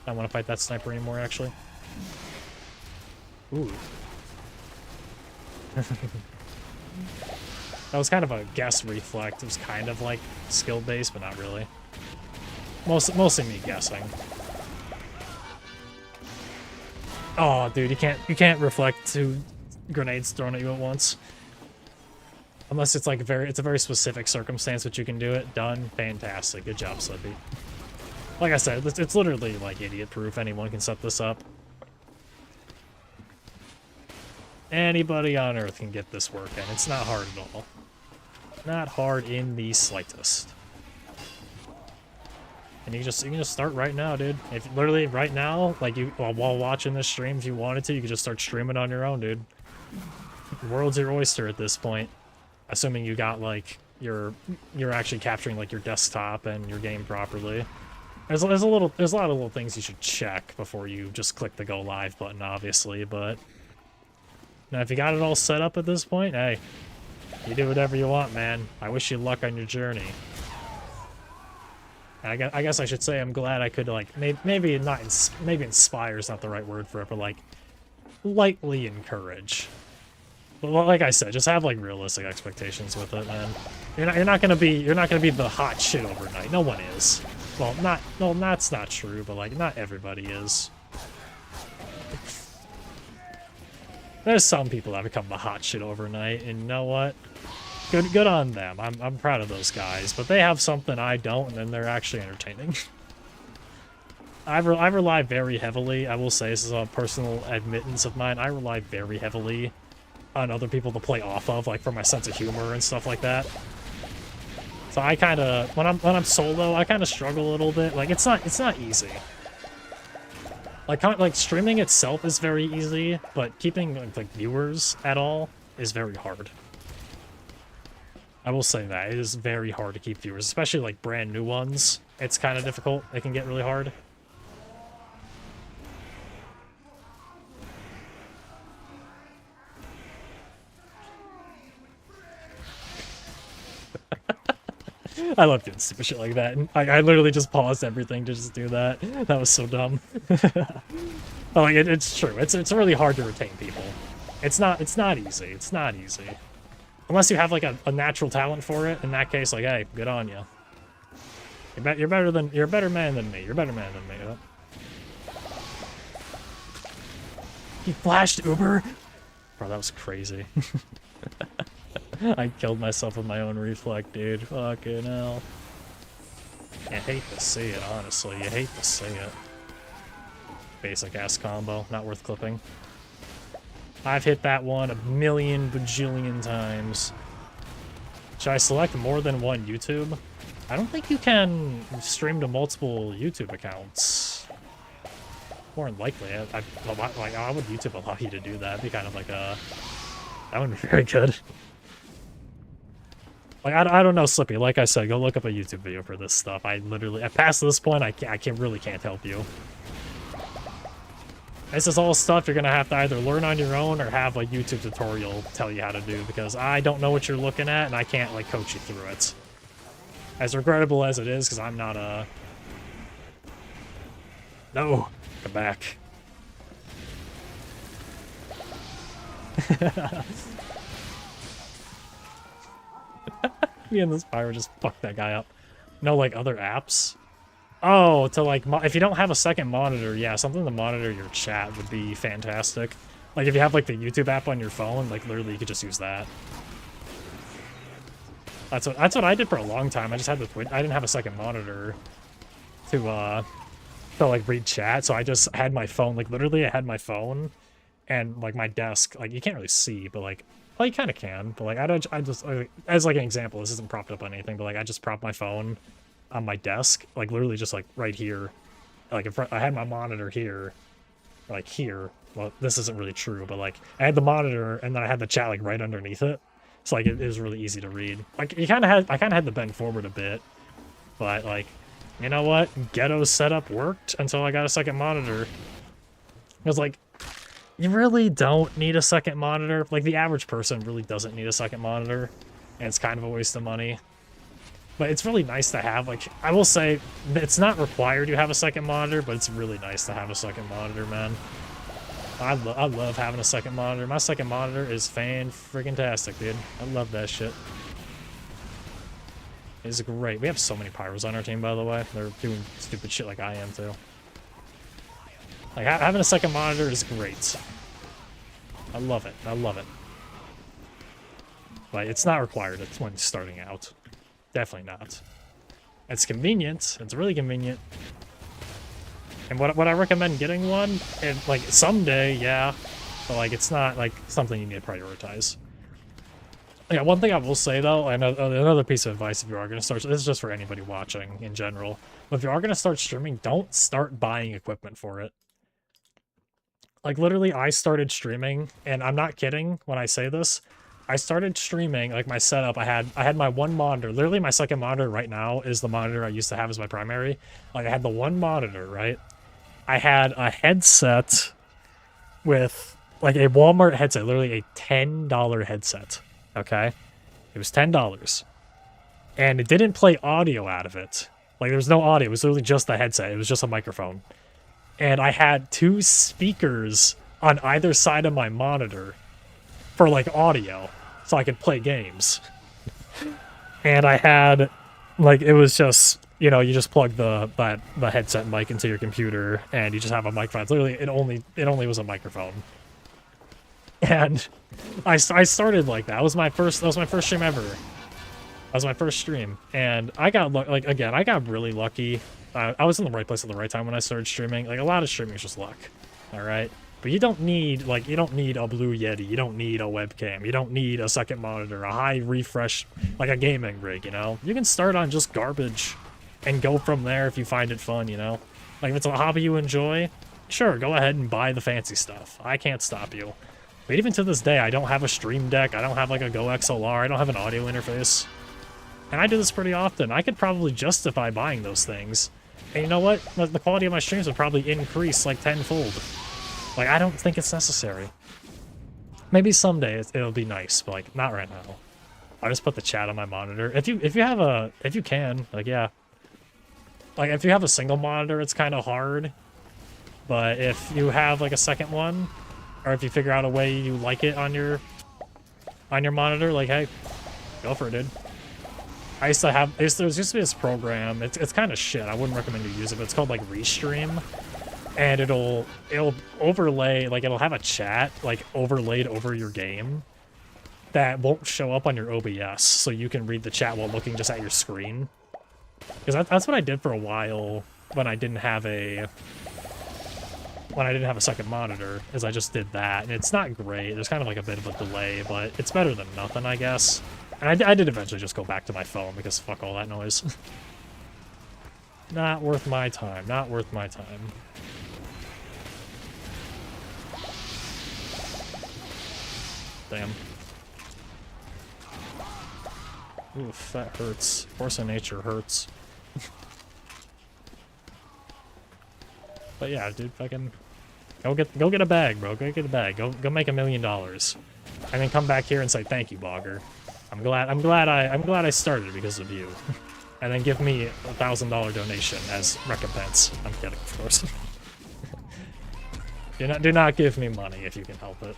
I don't want to fight that sniper anymore, actually. Ooh. That was kind of a guess reflect. It was kind of like skill based, but not really. Mostly me guessing. Oh, dude, you can't reflect 2 grenades thrown at you at once. Unless it's like it's a very specific circumstance that you can do it. Done. Fantastic. Good job, Slippy. Like I said, it's literally like idiot proof. Anyone can set this up. Anybody on Earth can get this working. It's not hard at all. Not hard in the slightest. And you can just start right now, dude. If literally right now, like while watching this stream, if you wanted to, you could just start streaming on your own, dude. The world's your oyster at this point. Assuming you got like you're actually capturing like your desktop and your game properly. There's a lot of little things you should check before you just click the go live button, obviously, but now if you got it all set up at this point, hey, you do whatever you want, man. I wish you luck on your journey. I guess I should say I'm glad I could like maybe inspire is not the right word for it, but like lightly encourage. But like I said, just have like realistic expectations with it, man. You're not gonna be the hot shit overnight. No one is. Well, that's not true, but like not everybody is. There's some people that become the hot shit overnight, and you know what? Good on them. I'm proud of those guys, but they have something I don't, and then they're actually entertaining. I rely very heavily. I will say this is a personal admittance of mine. I rely very heavily on other people to play off of, like for my sense of humor and stuff like that. So I kind of when I'm solo, I kind of struggle a little bit. Like it's not easy. Like streaming itself is very easy, but keeping like viewers at all is very hard. I will say that it is very hard to keep viewers, especially like brand new ones. It's kind of difficult. It can get really hard. I love doing stupid shit like that. I literally just paused everything to just do that. That was so dumb. Oh, like it's true. It's really hard to retain people. It's not easy. It's not easy. Unless you have like a natural talent for it. In that case, like, hey, good on you. You're a better man than me. You're a better man than me. He flashed Uber? Bro, that was crazy. I killed myself with my own reflect, dude. Fucking hell. You hate to see it, honestly. You hate to see it. Basic ass combo. Not worth clipping. I've hit that one a million bajillion times. Should I select more than one YouTube? I don't think you can stream to multiple YouTube accounts. More than likely, I would YouTube allow you to do that. It'd be kind of like a... That would be very good. Like, I don't know, Slippy. Like I said, go look up a YouTube video for this stuff. Past this point, I really can't help you. This is all stuff you're gonna have to either learn on your own or have a YouTube tutorial tell you how to do, because I don't know what you're looking at and I can't like coach you through it. As regrettable as it is, because I'm not a... No! Come back. Me and this pyro just fucked that guy up. No, like, other apps? Oh, to, like, if you don't have a second monitor, yeah, something to monitor your chat would be fantastic. Like, if you have, like, the YouTube app on your phone, like, literally, you could just use that. That's what I did for a long time. I just had the I didn't have a second monitor to like, read chat, so I just had my phone, like, literally, I had my phone and, like, my desk. Like, you can't really see, but, like, well, you kind of can, but, like, I just, as, like, an example, this isn't propped up on anything, but, like, I just propped my phone on my desk, like, literally just, like, right here. Like, in front, I had my monitor here, like, here, well, this isn't really true, but like I had the monitor and then I had the chat like right underneath it. So like it was really easy to read. Like I kind of had to bend forward a bit, but like, you know what? Ghetto's setup worked until I got a second monitor. I was like, you really don't need a second monitor. Like the average person really doesn't need a second monitor, and it's kind of a waste of money. But it's really nice to have. Like I will say, it's not required you have a second monitor, but it's really nice to have a second monitor, man. I love having a second monitor. My second monitor is fan-friggin-tastic, dude. I love that shit. It's great. We have so many pyros on our team, by the way. They're doing stupid shit like I am, too. Like, having a second monitor is great. I love it. I love it. But it's not required. It's when starting out. Definitely not. It's convenient. It's really convenient. And what I recommend getting one, and like someday, yeah, but like it's not like something you need to prioritize. Yeah, one thing I will say though, and another piece of advice if you are going to start, this is just for anybody watching in general, but if you are going to start streaming, don't start buying equipment for it. Like literally I started streaming, and I'm not kidding when I say this, I started streaming, like my setup, I had my one monitor, literally my second monitor right now is the monitor I used to have as my primary. Like I had the one monitor, right? I had a headset with, like a Walmart headset, literally a $10 headset, okay? It was $10. And it didn't play audio out of it. Like there was no audio, it was literally just the headset, it was just a microphone. And I had 2 speakers on either side of my monitor for like audio, so I could play games. And I had, like, it was just, you know, you just plug the headset mic into your computer, and you just have a microphone. It's literally, it only was a microphone. And I started like that. That was my first stream ever. That was my first stream, and I got like again, I got really lucky. I was in the right place at the right time when I started streaming. Like a lot of streaming is just luck. All right. But you don't need a Blue Yeti, you don't need a webcam, you don't need a second monitor, a high refresh, like a gaming rig, you know? You can start on just garbage and go from there if you find it fun, you know? Like if it's a hobby you enjoy, sure, go ahead and buy the fancy stuff. I can't stop you. But even to this day, I don't have a stream deck, I don't have like a Go XLR, I don't have an audio interface. And I do this pretty often. I could probably justify buying those things. And you know what? The quality of my streams would probably increase like tenfold. Like, I don't think it's necessary. Maybe someday it'll be nice, but like, not right now. I just put the chat on my monitor. If you can, like, yeah. Like, if you have a single monitor, it's kind of hard. But if you have like a second one, or if you figure out a way you like it on your monitor, like, hey, go for it, dude. There used to be this program. It's kind of shit. I wouldn't recommend you use it, but it's called like Restream. And it'll overlay, like it'll have a chat like overlaid over your game that won't show up on your OBS, so you can read the chat while looking just at your screen. Because that's what I did for a while when I didn't have a second monitor, is I just did that, and it's not great. There's kind of like a bit of a delay, but it's better than nothing, I guess. And I did eventually just go back to my phone because fuck all that noise. Not worth my time. Not worth my time. Damn. Oof, that hurts. Force of nature hurts. But yeah, dude, fucking go get a bag, bro. Go get a bag. Go make $1 million, and then come back here and say thank you, Bogger. I'm glad I started because of you. And then give me a $1,000 donation as recompense. I'm kidding, of course. do not give me money if you can help it.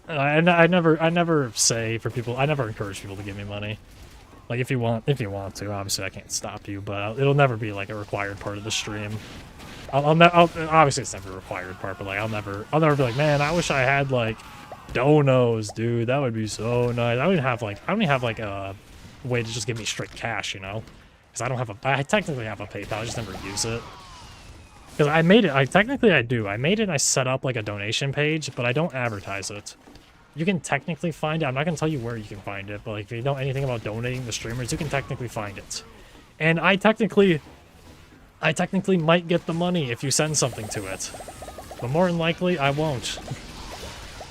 I never say for people. I never encourage people to give me money. Like if you want to, obviously I can't stop you, but it'll never be like a required part of the stream. Obviously it's never a required part, but like I'll never be like, man, I wish I had like donos, dude. That would be so nice. I don't even have like a way to just give me straight cash, you know, because I technically have a PayPal, I just never use it. Because I made it, I do. I made it and I set up like a donation page, but I don't advertise it. You can technically find it. I'm not going to tell you where you can find it, but like if you know anything about donating to streamers, you can technically find it. And I technically might get the money if you send something to it. But more than likely, I won't.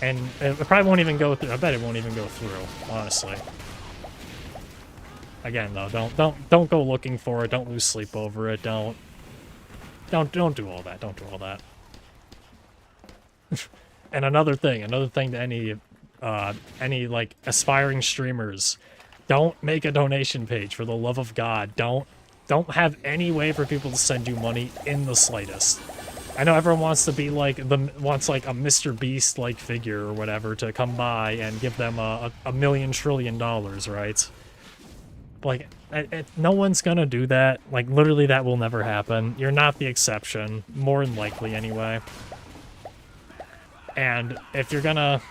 And it probably won't even go through. I bet it won't even go through, honestly. Again, though, don't go looking for it. Don't lose sleep over it. Don't do all that. Don't do all that. And another thing to any like aspiring streamers, don't make a donation page, for the love of God. Don't have any way for people to send you money in the slightest. I know everyone wants to be like wants like a Mr. Beast like figure or whatever to come by and give them a $1 trillion, right? Like, no one's gonna do that. Like, literally, that will never happen. You're not the exception, more than likely, anyway. And if you're gonna,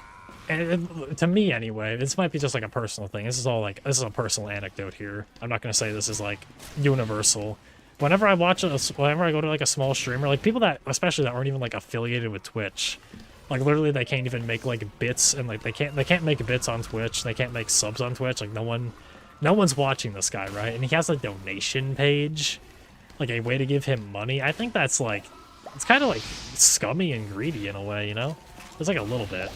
to me anyway, this might be just like a personal thing. This is a personal anecdote here. I'm not gonna say this is like universal. Whenever I whenever I go to like a small streamer, like people that, especially that aren't even like affiliated with Twitch, like literally they can't even make like bits, and like they can't make bits on Twitch. They can't make subs on Twitch. Like no one's watching this guy, right? And he has a donation page, like a way to give him money. I think that's like, it's kind of like scummy and greedy in a way, you know? It's like a little bit.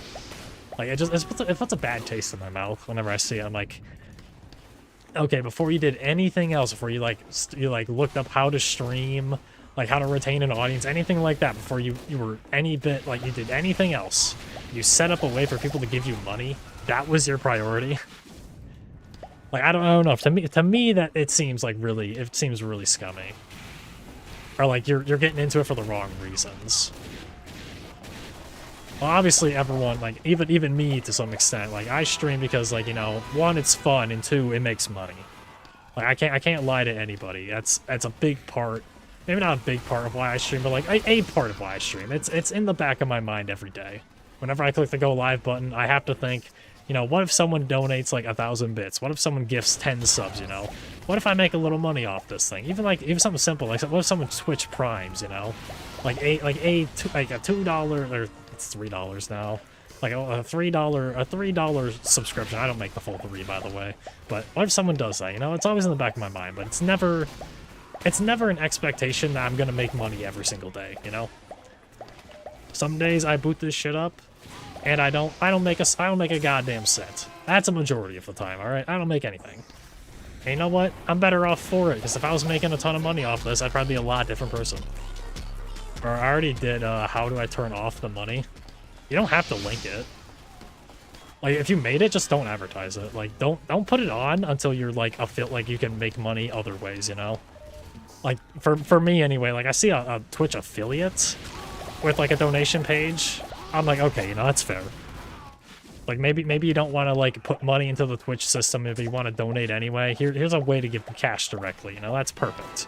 Like it puts a bad taste in my mouth whenever I see it. I'm like, okay, before you did anything else, before you looked up how to stream, like how to retain an audience, anything like that, before you were any bit like you did anything else, you set up a way for people to give you money. That was your priority. Like, I don't know. To me, that it seems really scummy. Or like you're getting into it for the wrong reasons. Well, obviously everyone, like even me to some extent, like I stream because, like, you know, one, it's fun, and two, it makes money. Like I can't lie to anybody. That's a big part. Maybe not a big part of why I stream, but like a part of why I stream. It's in the back of my mind every day. Whenever I click the go live button, I have to think, you know, what if someone donates like 1,000 bits? What if someone gifts 10 subs, you know? What if I make a little money off this thing? Even something simple, like what if someone Twitch primes, you know? Like a $2, or it's $3 now. Like a $3 subscription. I don't make the full 3, by the way. But what if someone does that, you know? It's always in the back of my mind, but it's never an expectation that I'm gonna make money every single day, you know? Some days I boot this shit up, and I don't make a goddamn cent. That's a majority of the time, alright? I don't make anything. And you know what? I'm better off for it, because if I was making a ton of money off this, I'd probably be a lot different person. Or I already did, how do I turn off the money? You don't have to link it. Like, if you made it, just don't advertise it. Like, don't put it on until you're, like, like you can make money other ways, you know? Like, for me anyway, like, I see a Twitch affiliate with, like, a donation page. I'm like, okay, you know, that's fair. Like, maybe you don't want to, like, put money into the Twitch system if you want to donate anyway. Here's a way to give cash directly, you know? That's perfect.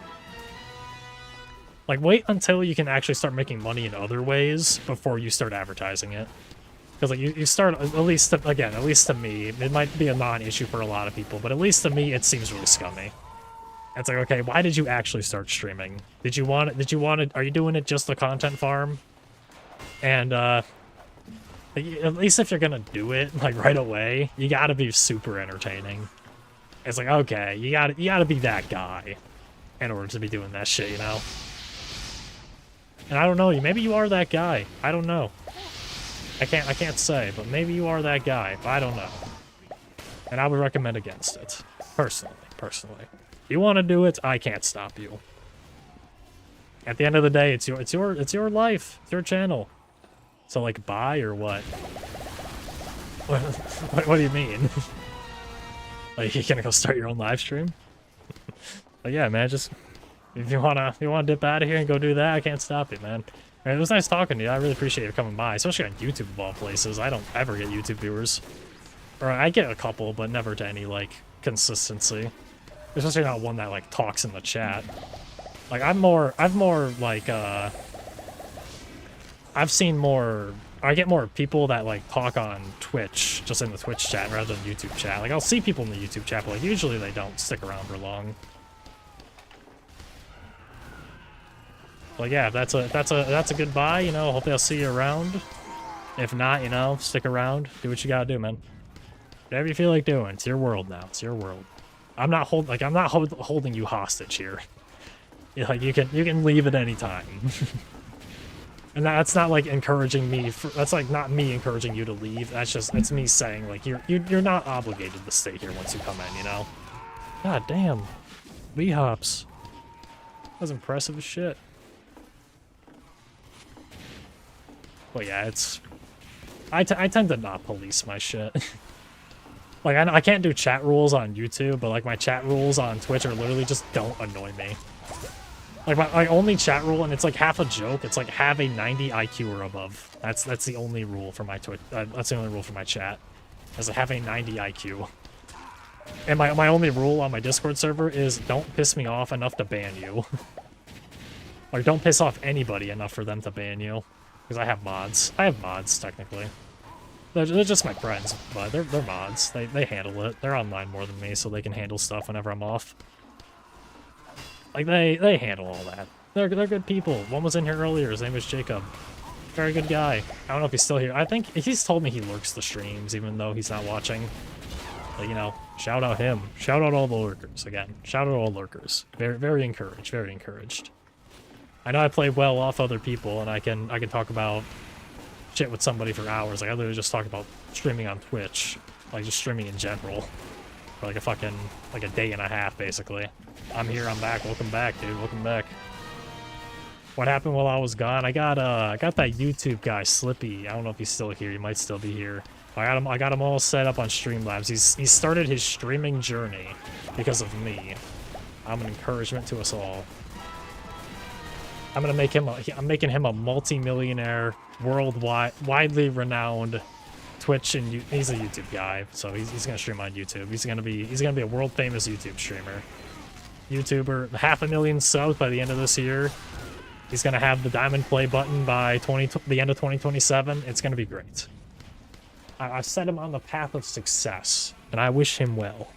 Like, wait until you can actually start making money in other ways before you start advertising it. Because, like, you start, at least to me, it might be a non-issue for a lot of people, but at least to me, it seems really scummy. It's like, okay, why did you actually start streaming? Are you doing it just the content farm? And, at least if you're gonna do it, like, right away, you gotta be super entertaining. It's like, okay, you gotta be that guy in order to be doing that shit, you know? And I don't know, maybe you are that guy. I don't know. I can't say, but maybe you are that guy. I don't know. And I would recommend against it. Personally. If you want to do it, I can't stop you. At the end of the day, it's your life. It's your channel. So, like, buy or what? What do you mean? Like, you gonna go start your own live stream? But yeah, man, just if you wanna dip out of here and go do that, I can't stop you, man. It was nice talking to you. I really appreciate you coming by, especially on YouTube of all places. I don't ever get YouTube viewers. Or I get a couple, but never to any, like, consistency. Especially not one that, like, talks in the chat. Like, I get more people that, like, talk on Twitch, just in the Twitch chat rather than YouTube chat. Like, I'll see people in the YouTube chat, but, like, usually they don't stick around for long. But yeah, that's a good buy, you know. Hopefully I'll see you around. If not, you know, stick around. Do what you gotta do, man. Whatever you feel like doing. It's your world now. It's your world. I'm not holding you hostage here. Like, you can leave at any time. And that's not like encouraging me that's like not me encouraging you to leave. That's just, it's me saying like you're not obligated to stay here once you come in, you know? God damn. B-hops. That was impressive as shit. But yeah, I tend to not police my shit. Like, I can't do chat rules on YouTube, but like my chat rules on Twitch are literally just don't annoy me. Like my only chat rule, and it's like half a joke, it's like have a 90 IQ or above. That's the only rule for my Twitch. That's the only rule for my chat. Is to have a 90 IQ. And my only rule on my Discord server is don't piss me off enough to ban you. Like don't piss off anybody enough for them to ban you. Because I have mods. I have mods technically. They're just my friends, but they're mods. They handle it. They're online more than me, so they can handle stuff whenever I'm off. Like, they handle all that. They're good people. One was in here earlier. His name was Jacob. Very good guy. I don't know if he's still here. I think he's told me he lurks the streams, even though he's not watching. But, you know, shout out him. Shout out all the lurkers, again. Shout out all lurkers. Very encouraged. Very encouraged. I know I play well off other people, and I can talk about shit with somebody for hours. Like, I literally just talk about streaming on Twitch. Like, just streaming in general. For like a fucking, like a day and a half, basically. I'm here, I'm back. Welcome back, dude. Welcome back. What happened while I was gone? I got that YouTube guy, Slippy. I don't know if he's still here. He might still be here. I got him all set up on Streamlabs. He started his streaming journey because of me. I'm an encouragement to us all. I'm making him a multi-millionaire, worldwide, widely renowned Twitch, and he's a YouTube guy, so he's gonna stream on YouTube. He's gonna be a world famous YouTube streamer. YouTuber, 500,000 subs by the end of this year. He's gonna have the diamond play button by the end of 2027. It's gonna be great. I've set him on the path of success, and I wish him well.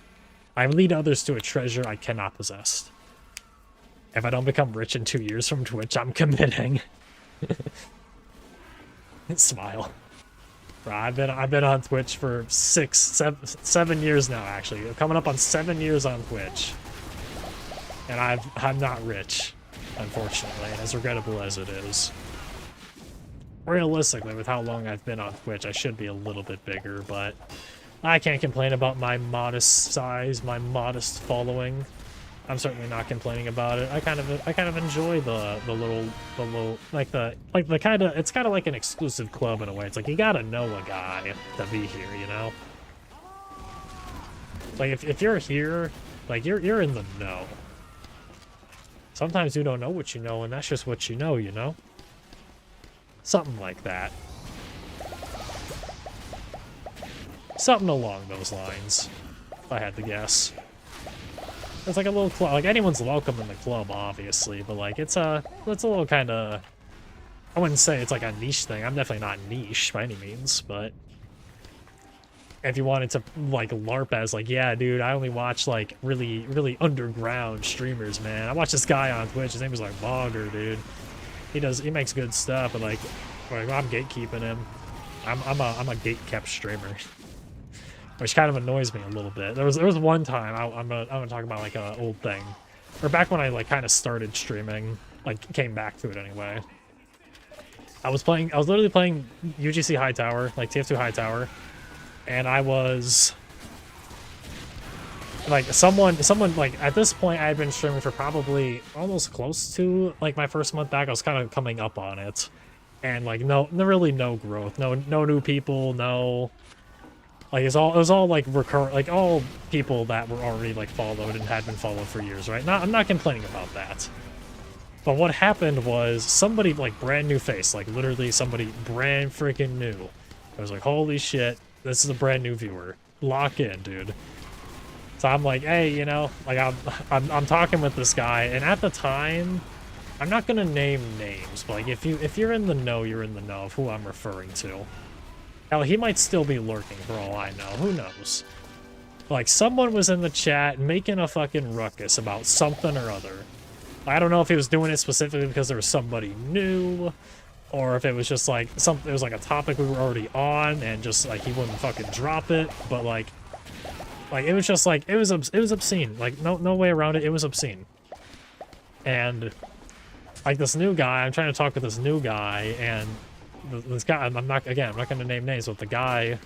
I lead others to a treasure I cannot possess. If I don't become rich in 2 years from Twitch, I'm committing. Smile. Bro, I've been on Twitch for 7 years now, actually. Coming up on 7 years on Twitch. And I'm not rich, unfortunately, as regrettable as it is. Realistically, with how long I've been on Twitch, I should be a little bit bigger, but I can't complain about my modest size, my modest following. I'm certainly not complaining about it. I kind of enjoy the little kind of, it's kind of like an exclusive club in a way. It's like you gotta know a guy to be here, you know. Like if you're here, like you're in the know. Sometimes you don't know what you know, and that's just what you know, you know. Something like that. Something along those lines, if I had to guess. It's like a little club. Like, anyone's welcome in the club, obviously, but like it's a little kind of, I wouldn't say it's like a niche thing. I'm definitely not niche by any means, but if you wanted to like LARP as like, yeah, dude, I only watch like really underground streamers, man. I watch this guy on Twitch. His name is like Bogger, dude. He makes good stuff, but like I'm gatekeeping him. I'm a gate-kept streamer. Which kind of annoys me a little bit. There was one time, I'm gonna talk about like an old thing, or back when I like kind of started streaming, like came back to it anyway. I was literally playing UGC Hightower, like TF2 Hightower, and I was like someone like at this point I had been streaming for probably almost close to like my first month back. I was kind of coming up on it, and like really no growth, no new people, no. Like it was all like like all people that were already like followed and had been followed for years, right? I'm not complaining about that. But what happened was somebody like brand new face, like literally somebody brand freaking new. I was like, holy shit, this is a brand new viewer. Lock in, dude. So I'm like, hey, you know, like I'm talking with this guy, and at the time, I'm not gonna name names, but like if you're in the know, you're in the know of who I'm referring to. Hell, he might still be lurking for all I know. Who knows? Like, someone was in the chat making a fucking ruckus about something or other. I don't know if he was doing it specifically because there was somebody new, or if it was just like it was like a topic we were already on, and just like he wouldn't fucking drop it. But like it was just like it was obscene. Like no way around it. It was obscene. And Like this new guy, I'm trying to talk with this new guy, and this guy, I'm not going to name names, but the guy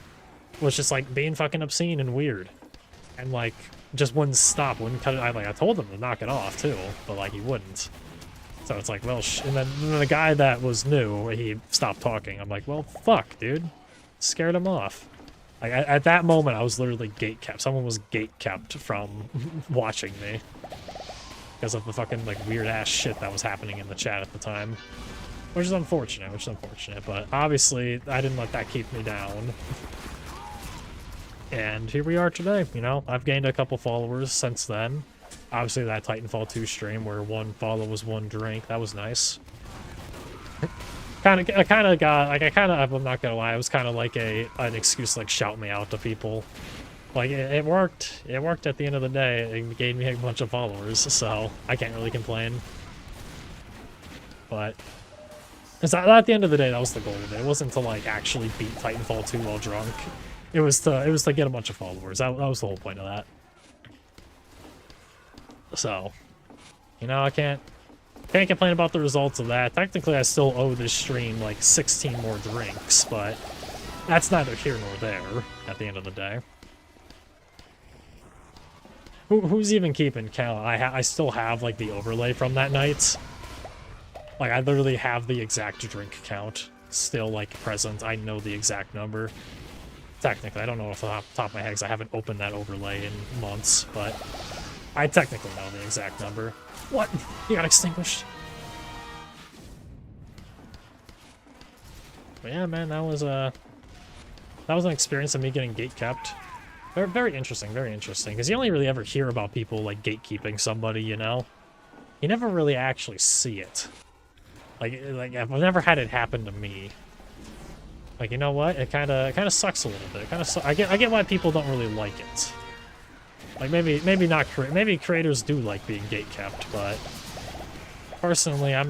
was just like being fucking obscene and weird. And like, just wouldn't stop, wouldn't cut it. I told him to knock it off too, but like he wouldn't. So it's like, well, and then the guy that was new, he stopped talking. I'm like, well, fuck, dude. Scared him off. Like, at that moment, I was literally gate-kept. Someone was gate-kept from watching me. Because of the fucking, like, weird-ass shit that was happening in the chat at the time. Which is unfortunate, but obviously, I didn't let that keep me down. And here we are today, you know? I've gained a couple followers since then. Obviously, that Titanfall 2 stream where one follow was one drink, that was nice. I'm not gonna lie, it was kind of like an excuse to, like, shout me out to people. Like, it worked. It worked at the end of the day. It gave me a bunch of followers, so I can't really complain. But at the end of the day, that was the goal of it. It wasn't to, like, actually beat Titanfall 2 while drunk. It was to get a bunch of followers. That was the whole point of that. So, you know, I can't complain about the results of that. Technically, I still owe this stream, like, 16 more drinks, but that's neither here nor there at the end of the day. Who's even keeping count? I still have, like, the overlay from that night. Like, I literally have the exact drink count still, like, present. I know the exact number. Technically, I don't know off the top of my head because I haven't opened that overlay in months, but I technically know the exact number. What? You got extinguished? But yeah, man, that was an experience of me getting gate-kept. Very interesting, because you only really ever hear about people, like, gatekeeping somebody, you know? You never really actually see it. Like I've never had it happen to me. Like, you know what? It kind of sucks a little bit. I get why people don't really like it. Like, maybe creators do like being gatekept, but personally, I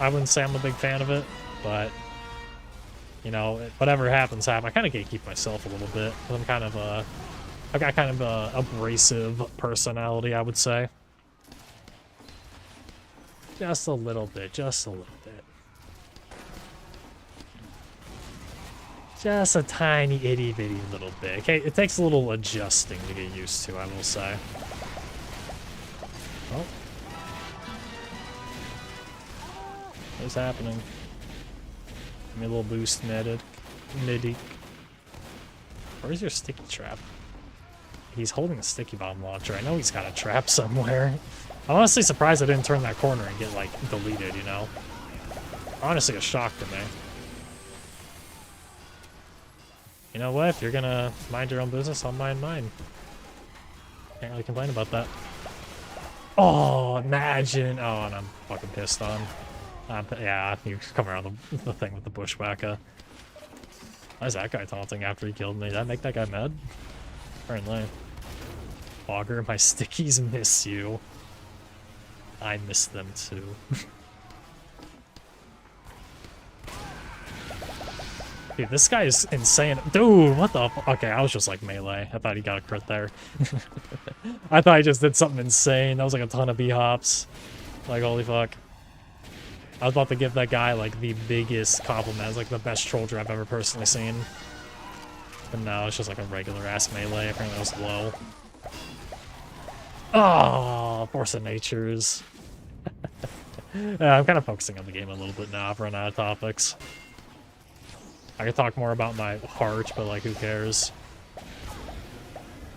wouldn't say I'm a big fan of it, but, you know, whatever happens. I kind of gatekeep myself a little bit. I've got kind of a abrasive personality, I would say. Just a little bit. Just a tiny itty-bitty little bit. Okay, it takes a little adjusting to get used to, I will say. Oh. What's happening? Give me a little boost, Niddy. Where's your sticky trap? He's holding a sticky bomb launcher. I know he's got a trap somewhere. I'm honestly surprised I didn't turn that corner and get, like, deleted, you know? Honestly, a shock to me. You know what? If you're gonna mind your own business, I'll mind mine. Can't really complain about that. Oh, imagine! Oh, and I'm fucking pissed on. Yeah, you come around the thing with the bushwhacker. Why is that guy taunting after he killed me? Did that make that guy mad? Apparently. Augur, my stickies miss you. I miss them too. Dude, this guy is insane. Dude, what the fuck? Okay, I was just like melee. I thought he got a crit there. I thought he just did something insane. That was like a ton of B-hops. Like, holy fuck. I was about to give that guy, like, the biggest compliment. It's like the best troller I've ever personally seen. But no, it's just like a regular-ass melee. Apparently it was low. Oh, Force of Natures. Yeah, I'm kind of focusing on the game a little bit now. I've run out of topics. I could talk more about my heart, but, like, who cares?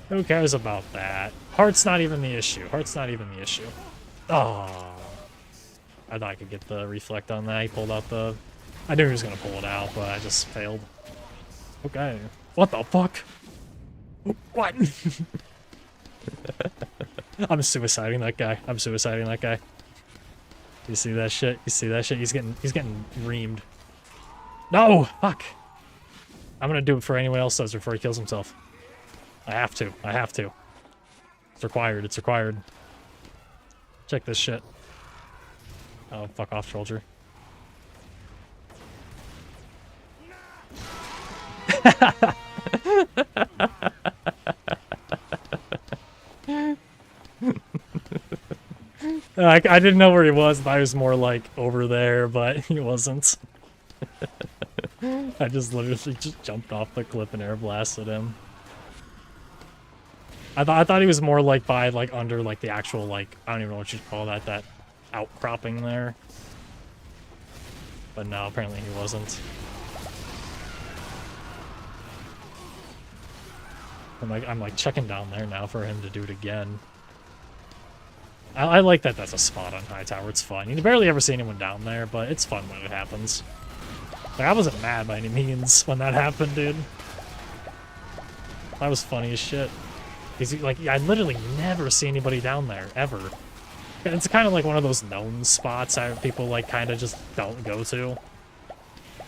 Who cares about that? Heart's not even the issue. Oh. I thought I could get the reflect on that. He pulled out the... I knew he was going to pull it out, but I just failed. Okay. What the fuck? What? I'm suiciding that guy. You see that shit? He's getting reamed. No! Fuck! I'm gonna do it for anyone else does before he kills himself. I have to. It's required. Check this shit. Oh, fuck off, soldier. I didn't know where he was. I thought he was more like over there, but he wasn't. I just literally just jumped off the cliff and air blasted him. I thought he was more like by like under like the actual like I don't even know what you'd call that outcropping there. But no, apparently he wasn't. I'm like checking down there now for him to do it again. I like that that's a spot on Hightower. It's fun. You barely ever see anyone down there, but it's fun when it happens. Like, I wasn't mad by any means when that happened, dude. That was funny as shit. Because, like, I literally never see anybody down there, ever. It's kind of like one of those known spots that people, like, kind of just don't go to.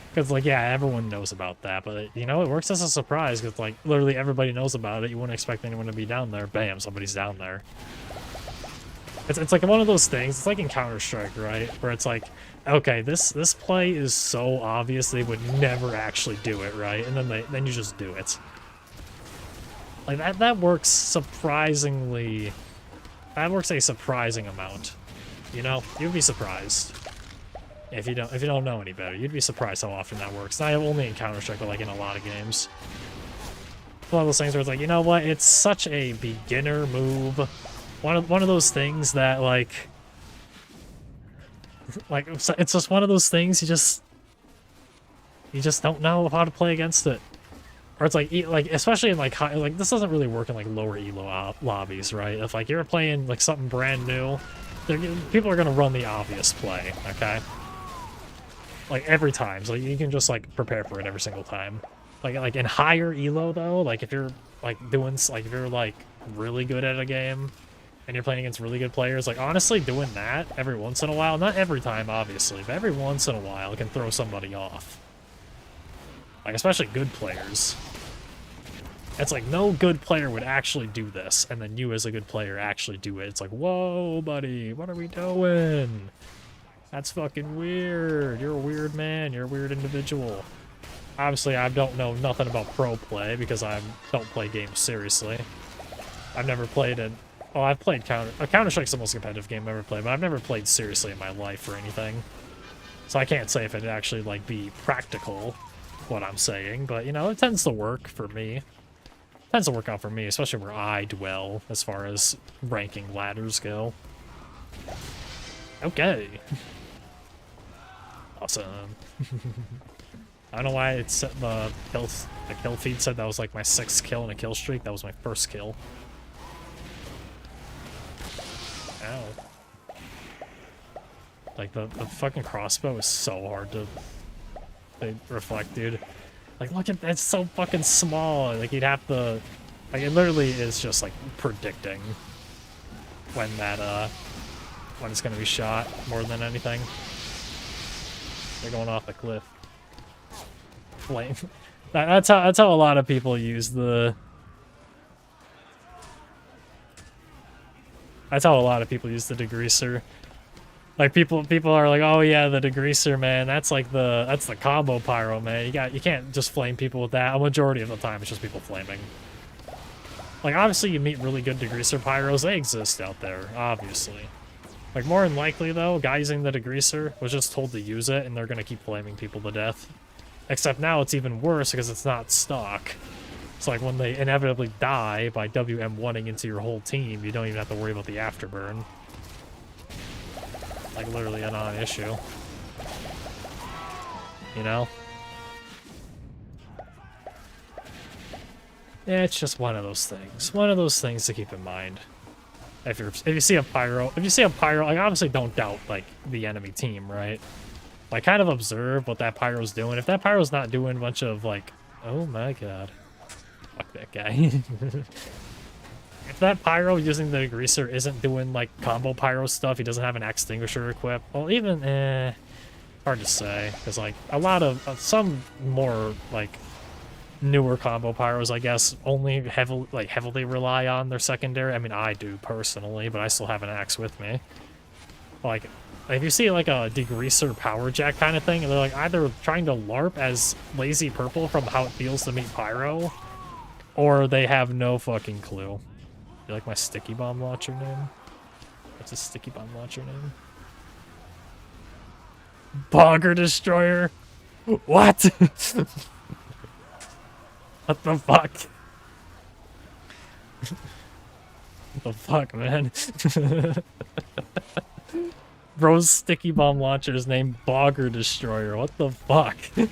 Because, like, yeah, everyone knows about that, but, you know, it works as a surprise, because, like, literally everybody knows about it. You wouldn't expect anyone to be down there. Bam, somebody's down there. It's like one of those things, it's like in Counter-Strike, right? Where it's like, okay, this play is so obvious they would never actually do it, right? And then you just do it. Like, that works surprisingly... That works a surprising amount. You know? You'd be surprised. If you don't know any better. You'd be surprised how often that works. Not only in Counter-Strike, but like in a lot of games. It's one of those things where it's like, you know what? It's such a beginner move. One of those things that like it's just one of those things you just don't know how to play against it, or it's like especially in like high, like this doesn't really work in like lower elo lobbies, right? If like you're playing like something brand new, people are gonna run the obvious play, okay? Like every time, so you can just like prepare for it every single time. Like in higher elo though, like if you're like if you're like really good at a game and you're playing against really good players, like honestly doing that every once in a while, not every time obviously, but every once in a while can throw somebody off. Like especially good players. It's like no good player would actually do this, and then you as a good player actually do it. It's like, whoa buddy, what are we doing? That's fucking weird. You're a weird man, you're a weird individual. Obviously I don't know nothing about pro play because I don't play games seriously. I've never played it. Oh, I've played Counter-Strike's the most competitive game I've ever played, but I've never played seriously in my life or anything. So I can't say if it'd actually, like, be practical, what I'm saying, but, you know, it tends to work for me. It tends to work out for me, especially where I dwell as far as ranking ladders go. Okay. Awesome. I don't know why it set the kill feed said that was, like, my 6th kill in a kill streak. That was my 1st kill. Ow. Like, the fucking crossbow is so hard to reflect, dude. Like, look at that, it's so fucking small. Like, you'd have to... Like, it literally is just, like, predicting when that, when it's gonna be shot more than anything. They're going off the cliff. Flame. That's how a lot of people use the... That's how a lot of people use the degreaser. Like people are like, oh yeah, the degreaser, man. That's like that's the combo pyro, man. You can't just flame people with that. A majority of the time, it's just people flaming. Like obviously, you meet really good degreaser pyros. They exist out there, obviously. Like more than likely though, guys using the degreaser was just told to use it, and they're gonna keep flaming people to death. Except now it's even worse because it's not stock. It's like when they inevitably die by WM1ing into your whole team, you don't even have to worry about the afterburn. Like literally a non-issue. You know? Yeah, it's just one of those things. One of those things to keep in mind. If you see a pyro, like obviously don't doubt like the enemy team, right? Like kind of observe what that pyro's doing. If that pyro's not doing a bunch of like, oh my god. Fuck that guy. If that pyro using the degreaser isn't doing like combo pyro stuff, he doesn't have an extinguisher equipped. Well, even hard to say because like a lot of some more like newer combo pyros, I guess, only heavily rely on their secondary. I mean, I do personally, but I still have an axe with me. Like if you see like a degreaser power jack kind of thing, and they're like either trying to LARP as Lazy Purple from how it feels to meet pyro, or they have no fucking clue. You like my sticky bomb launcher name? What's a sticky bomb launcher name? Bogger Destroyer? What? What the fuck? What the fuck, man? Bro's sticky bomb launcher is named Bogger Destroyer. What the fuck? I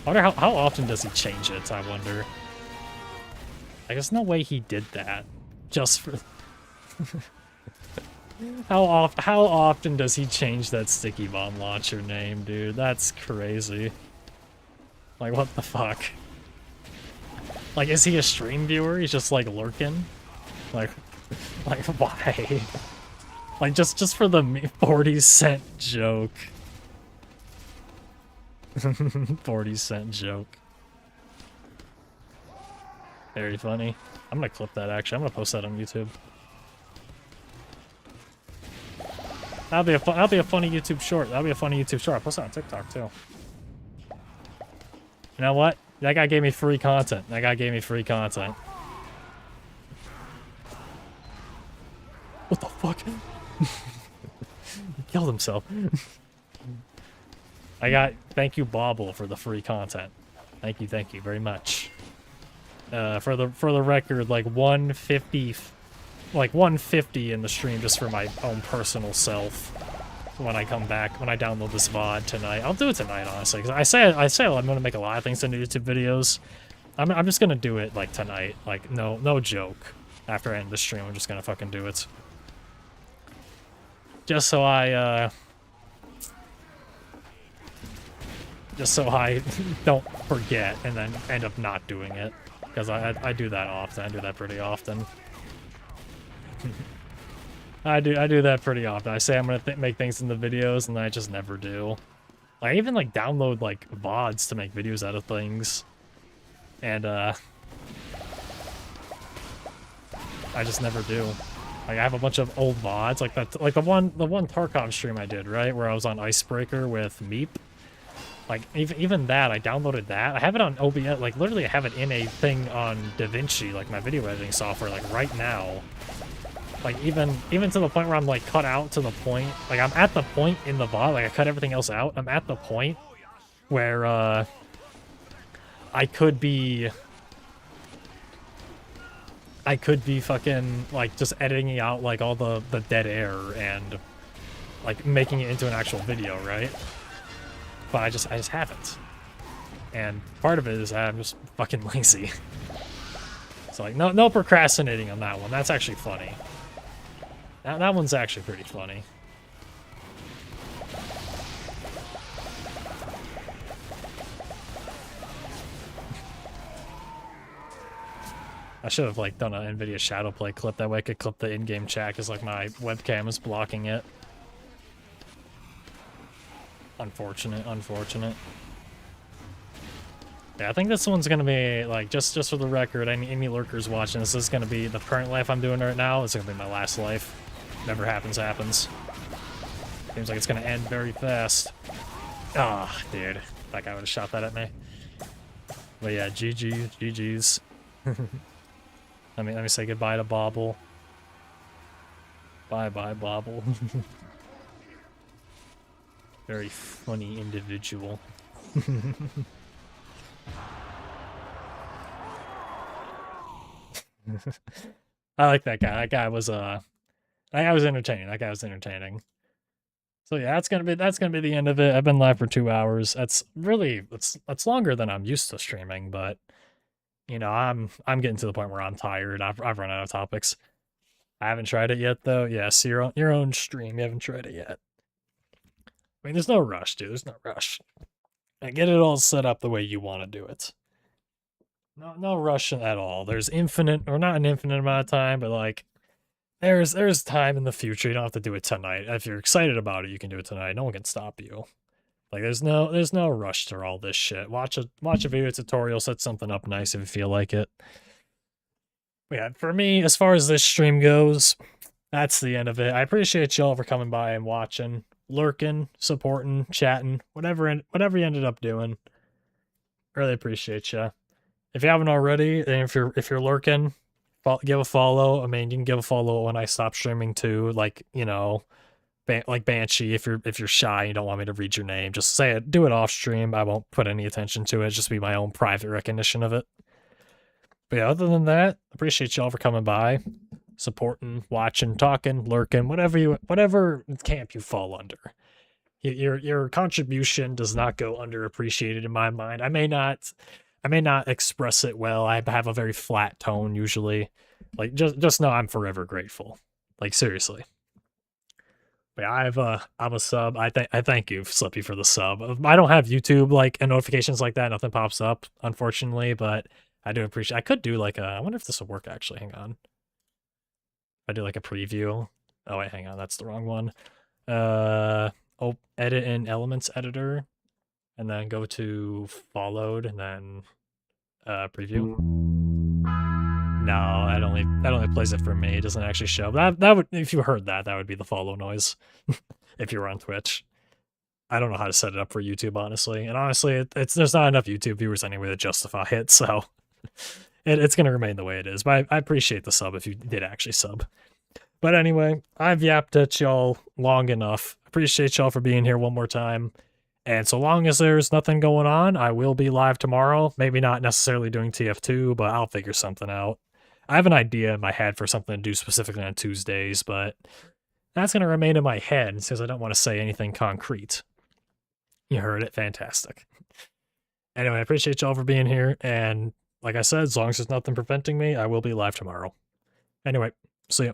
wonder how often does he change it, I wonder. Like, there's no way he did that. Just for... How often does he change that sticky bomb launcher name, dude? That's crazy. Like, what the fuck? Like, is he a stream viewer? He's just, like, lurking? Like why? Like, just for the 40-cent joke. 40-cent joke. Very funny. I'm gonna clip that, actually. I'm gonna post that on YouTube. That'll be a funny YouTube short. That'll be a funny YouTube short. I'll post it on TikTok, too. You know what? That guy gave me free content. That guy gave me free content. What the fuck? He killed himself. Thank you, Bobble, for the free content. Thank you very much. For the record, like 150 in the stream just for my own personal self. When I come back, when I download this VOD tonight, I'll do it tonight, honestly. Because I say I'm gonna make a lot of things into YouTube videos. I'm just gonna do it like tonight. Like no joke. After I end the stream, I'm just gonna fucking do it. Just so I don't forget and then end up not doing it. Because I do that often. I do that pretty often. I do that pretty often. I say I'm gonna make things in the videos, and then I just never do. I even like download like VODs to make videos out of things, and I just never do. Like I have a bunch of old VODs, like that, like the one Tarkov stream I did, right, where I was on Icebreaker with Meep. Like even that, I downloaded that. I have it on OBS. Like literally, I have it in a thing on DaVinci, like my video editing software, like right now. Like, even to the point where I'm, like, cut out to the point... Like, I'm at the point in the VOD, like, I cut everything else out. I'm at the point where, I could be fucking, like, just editing out, like, all the dead air and, like, making it into an actual video, right? But I just haven't. And part of it is I'm just fucking lazy. So, like, no procrastinating on that one. That's actually funny. That one's actually pretty funny. I should have like done an NVIDIA Shadowplay clip. That way I could clip the in-game chat because like my webcam is blocking it. Unfortunate. Yeah, I think this one's gonna be like just for the record. Any lurkers watching this is gonna be the current life I'm doing right now. It's gonna be my last life. Never happens. Seems like it's gonna end very fast. Ah, dude. That guy would have shot that at me. But yeah, GG's. Let me say goodbye to Bobble. Bye, Bobble. Very funny individual. I like that guy. That guy was entertaining. So yeah, that's gonna be the end of it. I've been live for 2 hours. That's longer than I'm used to streaming, but you know, I'm getting to the point where I'm tired. I've run out of topics. I haven't tried it yet though. Yes, your own stream. You haven't tried it yet. I mean, there's no rush, dude. There's no rush. And get it all set up the way you want to do it. No rush at all. There's infinite, or not an infinite amount of time, but like there's time in the future. You don't have to do it tonight. If you're excited about it, you can do it tonight. No one can stop you. Like there's no rush to all this shit. Watch a video tutorial, set something up nice if you feel like it. But yeah, for me, as far as this stream goes, that's the end of it. I appreciate y'all for coming by and watching, lurking, supporting, chatting, whatever you ended up doing. Really appreciate ya. If you haven't already, and if you're lurking, give a follow. I mean, you can give a follow when I stop streaming too. Like, you know, like Banshee, if you're shy, you don't want me to read your name, just say it. Do it off stream. I won't put any attention to it. Just be my own private recognition of it. But yeah, other than that, appreciate y'all for coming by, supporting, watching, talking, lurking, whatever camp you fall under. Your contribution does not go underappreciated in my mind. I may not express it well. I have a very flat tone usually. Like just know I'm forever grateful. Like seriously. But yeah, I'm a sub. I thank you, Slippy, for the sub. I don't have YouTube like and notifications like that. Nothing pops up, unfortunately, but I do appreciate. I could do like a. I wonder if this will work actually. Hang on. I do like a preview. Oh wait, hang on. That's the wrong one. Oh, edit in Elements Editor, and then go to followed, and then preview. No, that only plays it for me. It doesn't actually show. That would, if you heard that would be the follow noise. If you were on Twitch, I don't know how to set it up for YouTube, honestly. And honestly, there's not enough YouTube viewers anyway to justify it, so it's gonna remain the way it is. But I appreciate the sub if you did actually sub. But anyway, I've yapped at y'all long enough. Appreciate y'all for being here one more time. And so long as there's nothing going on, I will be live tomorrow. Maybe not necessarily doing TF2, but I'll figure something out. I have an idea in my head for something to do specifically on Tuesdays, but that's going to remain in my head since I don't want to say anything concrete. You heard it. Fantastic. Anyway, I appreciate y'all for being here. And like I said, as long as there's nothing preventing me, I will be live tomorrow. Anyway, see ya.